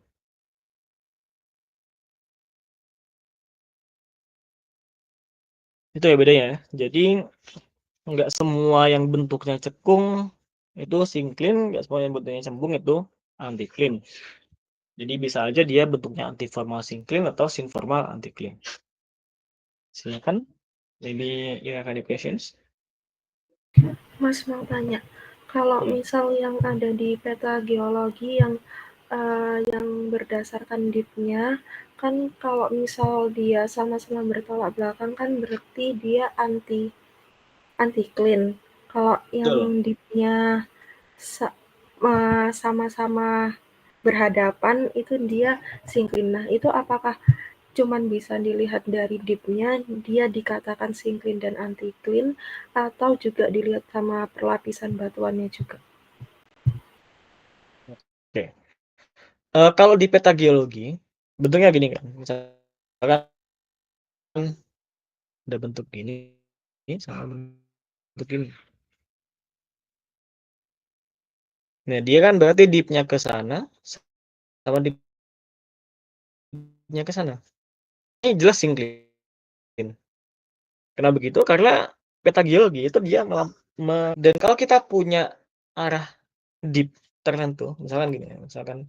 Itu ya bedanya ya. Jadi nggak semua yang bentuknya cekung itu syncline, nggak semua yang bentuknya cembung itu anticline. Jadi bisa aja dia bentuknya antiformal syncline atau synformal anticline. Silakan. Maybe you have any questions? Mas mau tanya, kalau misal yang ada di peta geologi yang berdasarkan dip-nya, kan kalau misal dia sama-sama bertolak belakang kan berarti dia anti-clean. Kalau yang dip-nya sama-sama berhadapan itu dia syncline. Nah, itu apakah cuman bisa dilihat dari dip-nya, dia dikatakan syncline dan anti-clean, atau juga dilihat sama perlapisan batuannya juga? Oke. Kalau di peta geologi, bentuknya gini kan. Misalkan ada bentuk gini sama bentuk ini. Nah, dia kan berarti dip-nya ke sana sama dip-nya ke sana. Ini jelas syncline. Kenapa begitu? Karena peta geologi itu dia dan kalau kita punya arah dip tertentu, misalkan gini ya, misalkan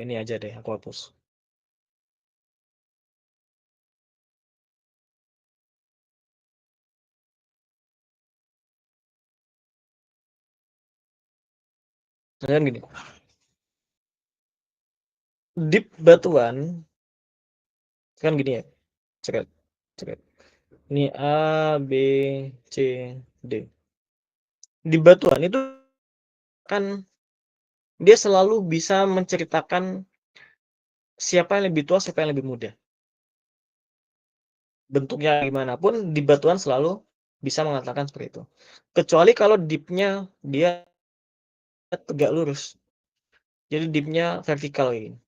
ini aja deh, aku hapus. Misalkan gini, dip batuan kan gini ya, ceket, ceket. Ini A, B, C, D. Di batuan itu kan dia selalu bisa menceritakan siapa yang lebih tua, siapa yang lebih muda. Bentuknya gimana pun di batuan selalu bisa mengatakan seperti itu. Kecuali kalau dip-nya dia tegak lurus. Jadi dip-nya vertikal ini.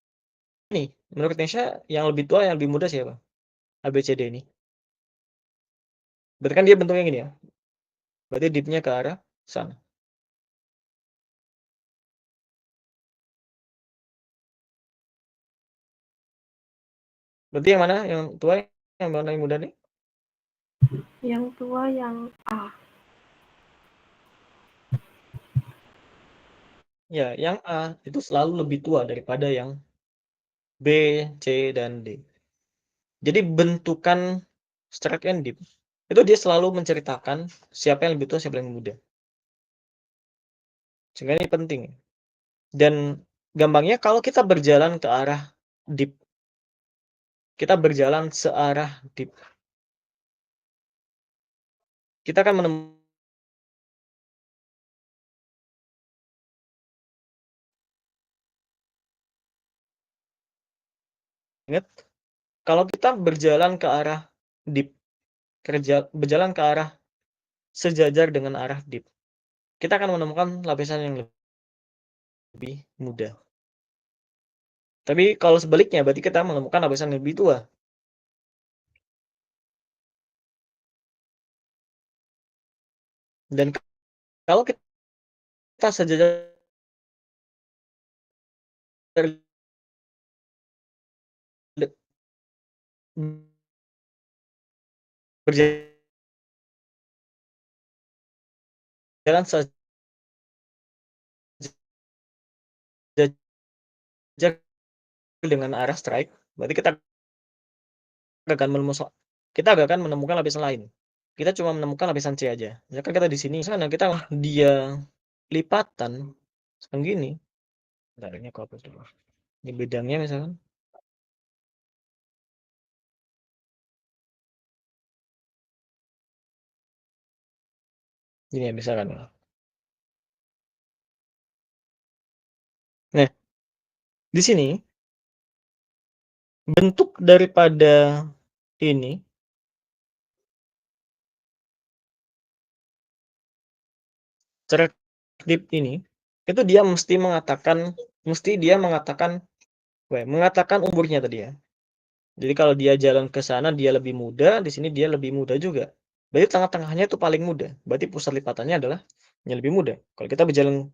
Nih, menurut Nesha yang lebih tua, yang lebih muda siapa? ABCD ini. Berarti kan dia bentuknya gini ya. Berarti dip-nya ke arah sana. Berarti yang mana? Yang tua, yang mana yang muda nih? Yang tua yang A. Ya, yang A itu selalu lebih tua daripada yang B, C, dan D. Jadi bentukan strike and dip itu dia selalu menceritakan siapa yang lebih tua, siapa yang muda. Sehingga ini penting. Dan gampangnya kalau kita berjalan ke arah dip, kita berjalan searah dip, kita akan menemukan ingat, kalau kita berjalan ke arah dip, berjalan ke arah sejajar dengan arah dip, kita akan menemukan lapisan yang lebih muda. Tapi kalau sebaliknya berarti kita menemukan lapisan yang lebih tua. Dan kalau kita sejajar berjalan sejajar dengan arah strike, berarti kita akan menemukan lapisan lain. Kita cuma menemukan lapisan C aja. Misalkan kita di sini, sana kita dia lipatan seperti gini. Bentar, ini aku hapus dulu. Ini bidangnya misalkan. Ini ya misalkan. Nah, di sini bentuk daripada ini track dip ini itu dia mesti mengatakan umurnya tadi ya. Jadi kalau dia jalan ke sana dia lebih muda, di sini dia lebih muda juga. Berarti tengah-tengahnya itu paling muda. Berarti pusat lipatannya adalah yang lebih muda. Kalau kita berjalan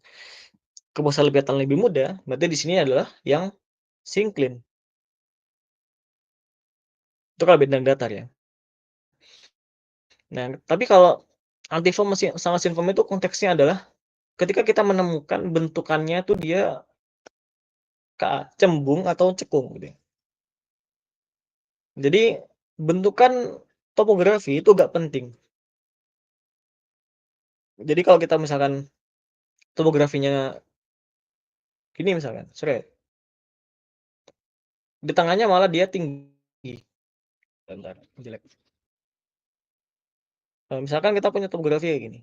ke pusat lipatan lebih muda, berarti di sini adalah yang syncline. Itu kalau bidang datar ya. Nah, tapi kalau antiform sama synform itu konteksnya adalah ketika kita menemukan bentukannya itu dia cembung atau cekung gitu ya. Jadi bentukan topografi itu gak penting. Jadi kalau kita misalkan topografinya gini misalkan, seret. Di tengahnya malah dia tinggi. Bentar, jelek. Misalkan kita punya topografi kayak gini.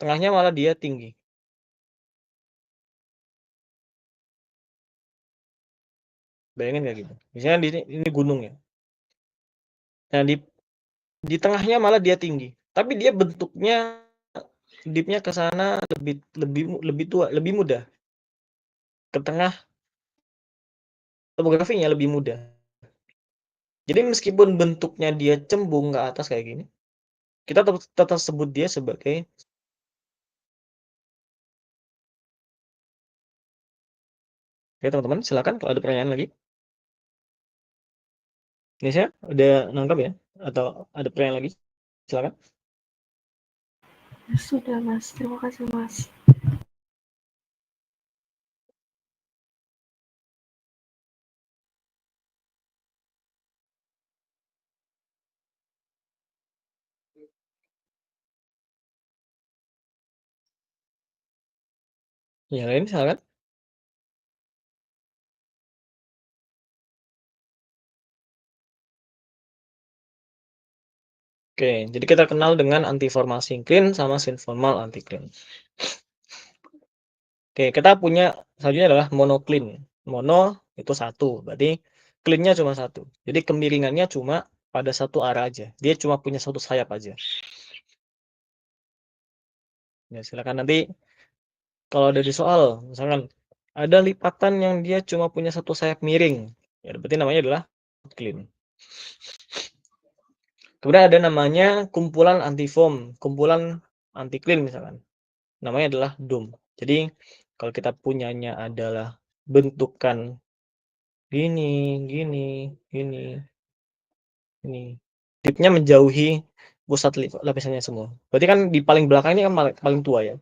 Tengahnya malah dia tinggi. Bayangin kayak gitu. Misalnya ini gunung ya. Nah, di tengahnya malah dia tinggi. Tapi dia bentuknya dipnya ke sana lebih tua, lebih mudah. Ke tengah topografinya lebih mudah. Jadi meskipun bentuknya dia cembung ke atas kayak gini, kita tetap sebut dia sebagai. Oke teman-teman, silakan kalau ada pertanyaan lagi. Nesya, udah nangkap ya? Atau ada pertanyaan lagi? Silakan. Sudah Mas, terima kasih Mas. Yang lain silakan. Oke, jadi kita kenal dengan antiformal syncline sama synformal anticline. Oke, kita punya selanjutnya adalah monocline. Mono itu satu, berarti cline-nya cuma satu. Jadi kemiringannya cuma pada satu arah aja. Dia cuma punya satu sayap aja. Ya, silakan nanti kalau ada di soal, misalkan ada lipatan yang dia cuma punya satu sayap miring, ya berarti namanya adalah cline. Kemudian ada namanya kumpulan antiform, kumpulan anticline misalkan. Namanya adalah dome. Jadi kalau kita punyanya adalah bentukan gini, gini, gini, ini. Dipnya menjauhi pusat lapisannya semua. Berarti kan di paling belakang ini kan paling tua ya.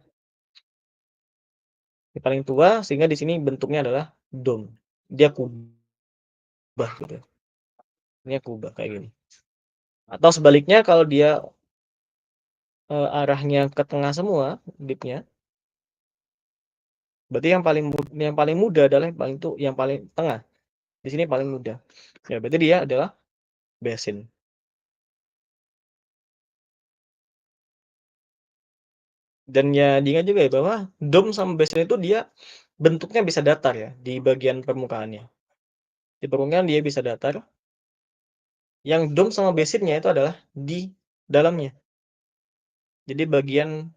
Di paling tua sehingga di sini bentuknya adalah dome. Dia kubah gitu. Ini kubah kayak gini. Atau sebaliknya kalau dia arahnya ke tengah semua dipnya, berarti yang paling muda adalah yang paling tengah. Di sini paling muda. Ya, berarti dia adalah basin. Dan ya diingat juga ya bahwa dome sama basin itu dia bentuknya bisa datar ya di bagian permukaannya. Di permukaan dia bisa datar. Yang dome sama basinnya itu adalah di dalamnya. Jadi bagian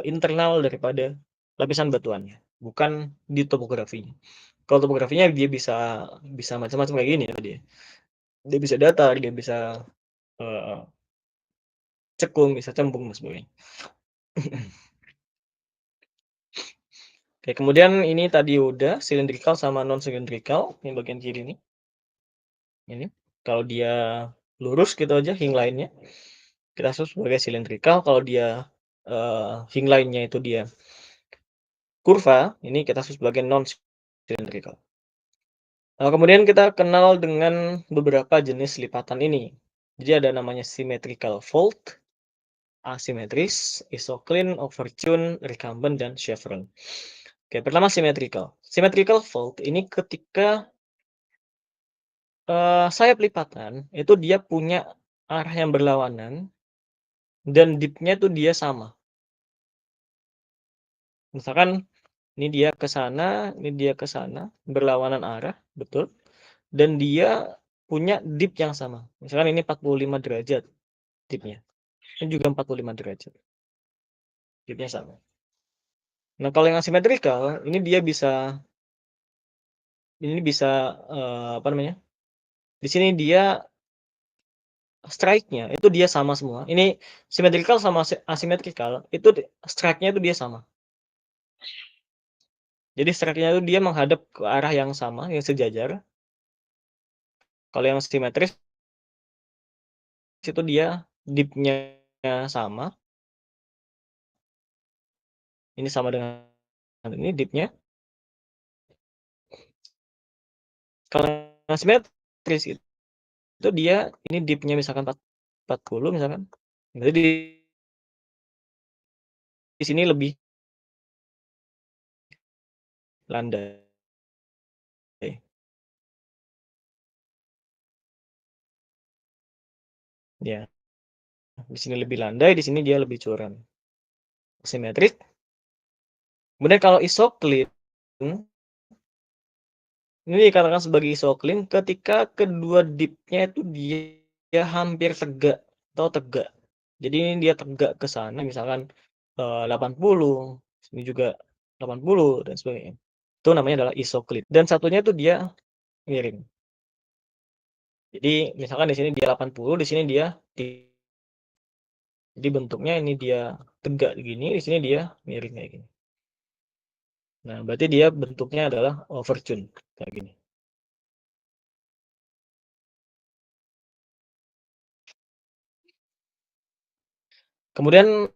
internal daripada lapisan batuannya, bukan di topografinya. Kalau topografinya dia bisa macam-macam kayak gini ya tadi ya. Dia bisa datar, dia bisa, eee, cekung, bisa cembung dan sebagainya. Oke, kemudian ini tadi udah cylindrical sama non cylindrical, yang bagian kiri nih. Ini, kalau dia lurus gitu aja hingline-nya, kita sebut sebagai cylindrical, kalau dia, hingline-nya itu dia kurva, ini kita sebut sebagai non cylindrical. Kemudian kita kenal dengan beberapa jenis lipatan ini. Jadi ada namanya symmetrical fold, asimetris, isocline, overtune, recumbent, dan chevron. Oke, pertama symmetrical. Symmetrical fold ini ketika sayap lipatan itu dia punya arah yang berlawanan dan dip-nya itu dia sama. Misalkan ini dia ke sana, ini dia ke sana, berlawanan arah, betul. Dan dia punya dip yang sama. Misalkan ini 45 derajat dip-nya. Ini juga 45 derajat. Dip-nya sama. Nah, kalau yang asimetrikal ini dia bisa apa namanya? Di sini dia strike-nya itu dia sama semua. Ini symmetrical sama asymmetrical itu strike-nya itu dia sama. Jadi strike-nya itu dia menghadap ke arah yang sama, yang sejajar. Kalau yang simetris itu dia dip-nya sama. Ini sama dengan ini dip-nya. Kalau yang simetris itu dia ini dip-nya misalkan 40 misalkan. Berarti di sini lebih landai. Ya, di sini lebih landai, di sini dia lebih curam. Simetris. Kemudian kalau isocline ini dikatakan sebagai isocline ketika kedua dip-nya itu dia hampir tegak atau tegak. Jadi ini dia tegak ke sana misalkan 80, sini juga 80 dan sebagainya. Itu namanya adalah isocline. Dan satunya itu dia miring. Jadi misalkan di sini dia 80, di sini dia jadi bentuknya ini dia tegak gini, di sini dia miring kayak gini. Nah, berarti dia bentuknya adalah overtune kayak gini. Kemudian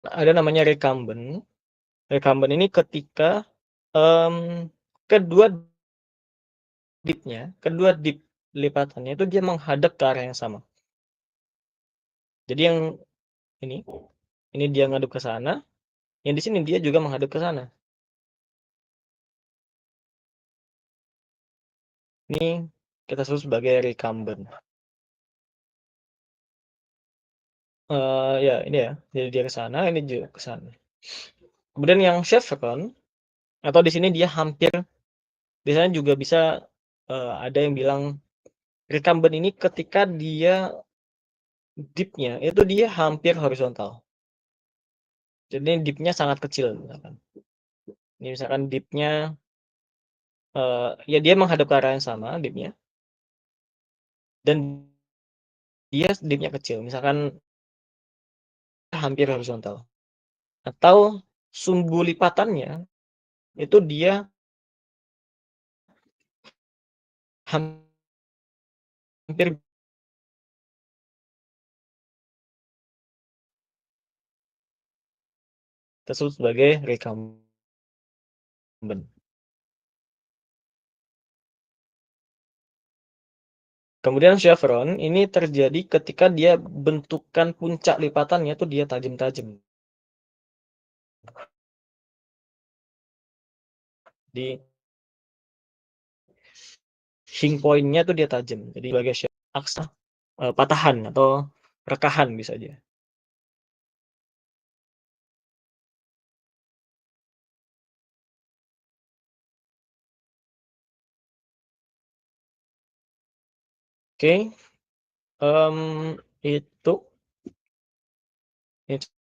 ada namanya recumbent. Recumbent ini ketika kedua dip lipatannya itu dia menghadap ke arah yang sama. Jadi yang ini dia ngadep ke sana, yang di sini dia juga menghadap ke sana. Ini kita sebut sebagai recumbent. Ya ini ya, jadi dia ke sana, ini juga ke sana. Kemudian yang chevron atau di sini dia hampir, biasanya juga bisa ada yang bilang recumbent ini ketika dia dip-nya itu dia hampir horizontal. Jadi dip-nya sangat kecil misalkan. Ini misalkan dip-nya ya dia menghadap ke arah yang sama dip-nya. Dan dia dip-nya kecil, misalkan hampir horizontal. Atau sumbu lipatannya itu dia hampir tersebut sebagai recumbent. Kemudian chevron ini terjadi ketika dia bentukan puncak lipatannya itu dia tajam-tajam. Di hing point-nya itu dia tajam. Jadi sebagai aksa patahan atau rekahan bisa aja. Oke, itu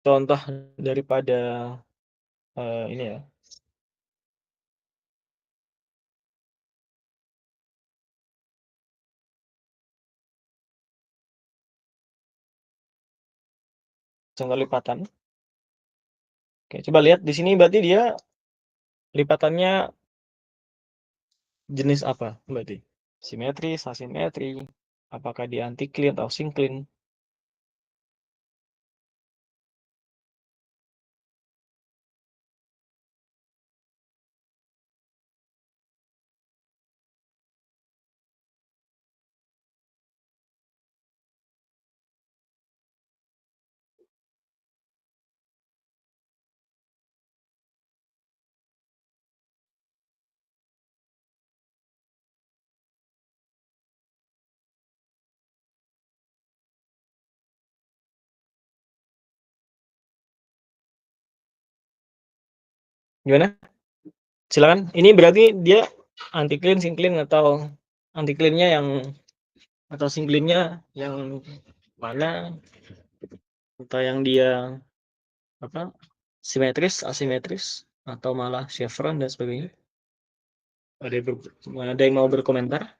contoh daripada ini ya contoh lipatan. Oke, coba lihat di sini berarti dia lipatannya jenis apa berarti? Simetris, asimetri, apakah dia anti-clean atau syncline? Gimana? Silakan. Ini berarti dia anti-clean, syncline atau anti-clean-nya yang atau syncline-nya yang mana? Atau yang dia apa? Simetris, asimetris, atau malah chevron dan sebagainya? Ada yang mau berkomentar?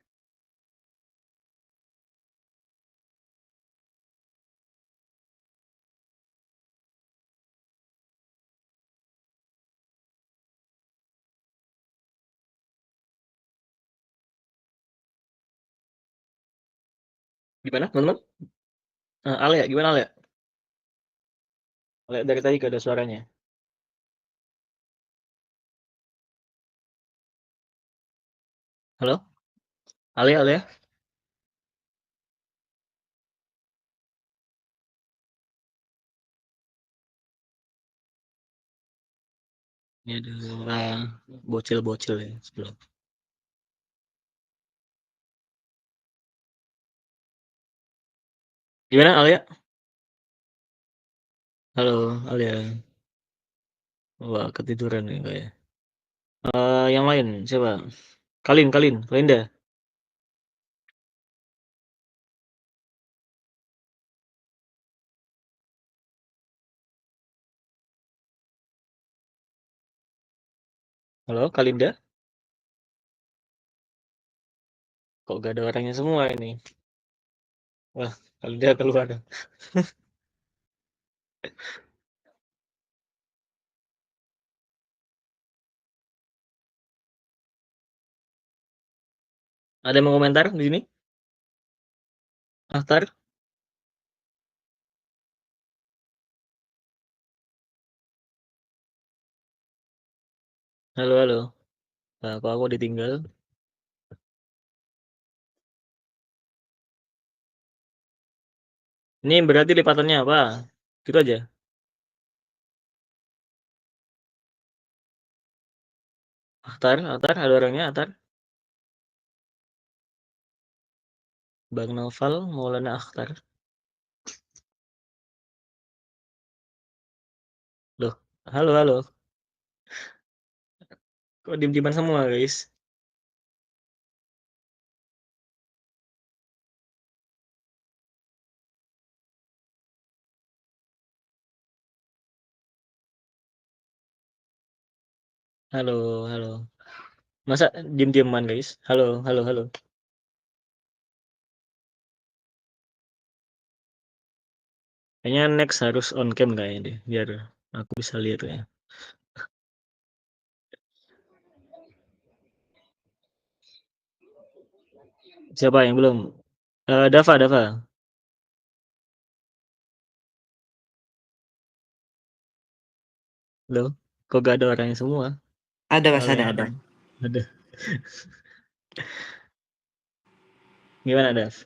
Gimana, teman-teman? Ale, gimana Ale? Ale dari tadi gak ada suaranya. Halo? Ale, Ale? Ini ada orang bocil-bocil ya sebelum. Gimana Alia? Halo Alia. Wah ketiduran nih kayak. Yang lain siapa? Kalinda. Halo Kalinda. Kok gak ada orangnya semua ini? Wah Kalinda keluar. Ada yang mau komentar di sini? Aftar? Halo. Nah, kok aku ditinggal? Ini berarti lipatannya apa? Gitu aja. Aftar, ada orangnya Aftar. Bang Noval, Maulana Akhtar. Loh, halo. Kok diem-dieman semua guys? Halo. Masa diem-dieman guys? Halo. Kayaknya next harus on cam kayaknya deh, biar aku bisa lihat ya. Siapa yang belum? Dava. Loh, kok gak ada orangnya semua? Ada Mas, Kalau yang ada. ada. Gimana Dav?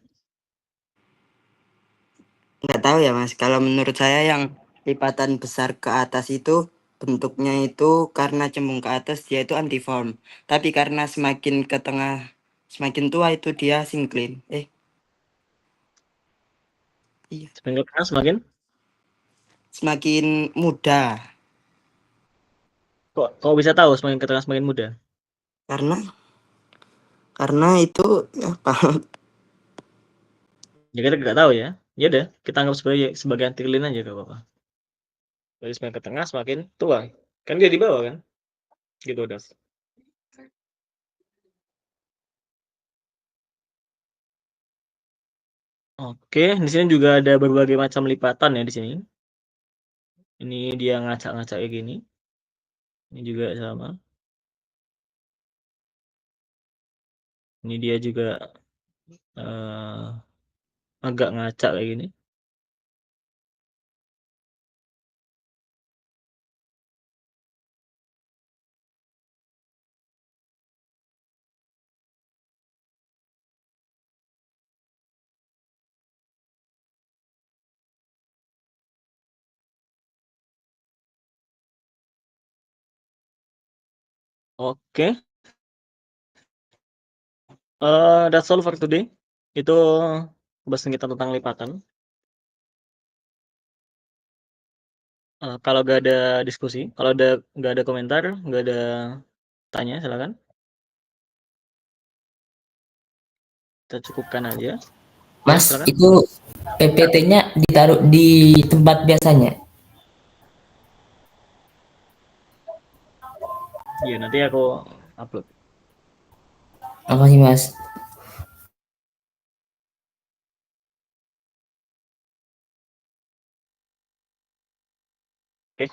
Nggak tahu ya Mas, kalau menurut saya yang lipatan besar ke atas itu bentuknya itu karena cembung ke atas dia itu antiform. Tapi karena semakin ke tengah, semakin tua itu dia syncline. Iya. Semakin keras semakin? Semakin muda. Kok bisa tahu semakin ke tengah semakin muda? Karena itu apa? Ya kita nggak tahu ya. Ya udah, kita anggap sebagai anti-clean aja gak apa-apa. Jadi semakin ke tengah semakin tua. Kan dia di bawah kan? Gitu Dav. Oke, di sini juga ada berbagai macam lipatan ya di sini. Ini dia ngacak-ngacak kayak gini. Ini juga sama. Ini dia juga agak ngacak kayak gini. Oke. That's all for today. Itu pembahasan kita tentang lipatan. Kalau nggak ada diskusi, kalau nggak ada komentar, nggak ada tanya, silakan. Kita cukupkan aja. Ya, Mas, silakan. itu PPT-nya ditaruh di tempat biasanya. Iya, nanti aku upload. Apa sih, Mas? Oke.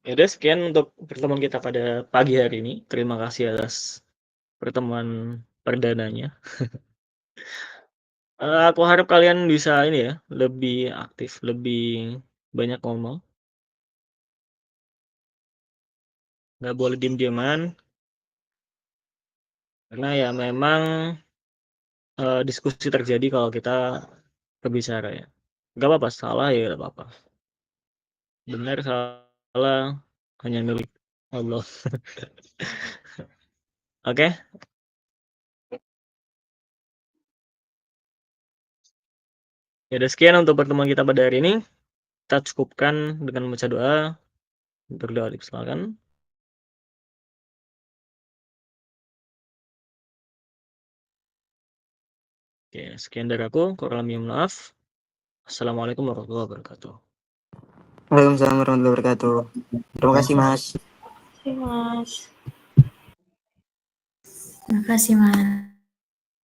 Ya udah, sekian untuk pertemuan kita pada pagi hari ini. Terima kasih atas pertemuan perdananya. Aku harap kalian bisa ini ya, lebih aktif, lebih banyak ngomong. Nggak boleh diem-dieman. Karena ya memang diskusi terjadi kalau kita berbicara ya. Nggak apa-apa, salah ya nggak apa-apa. Benar, salah hanya milik Allah. Oke. Ya udah, sekian untuk pertemuan kita pada hari ini. Kita cukupkan dengan membaca doa. Berdoa dipersilakan. Oke, sekian dari aku. Kurang lebihnya maaf. Assalamualaikum warahmatullahi wabarakatuh. Waalaikumsalam warahmatullahi wabarakatuh. Terima kasih, Mas. Oke, Mas. Terima kasih, Mas.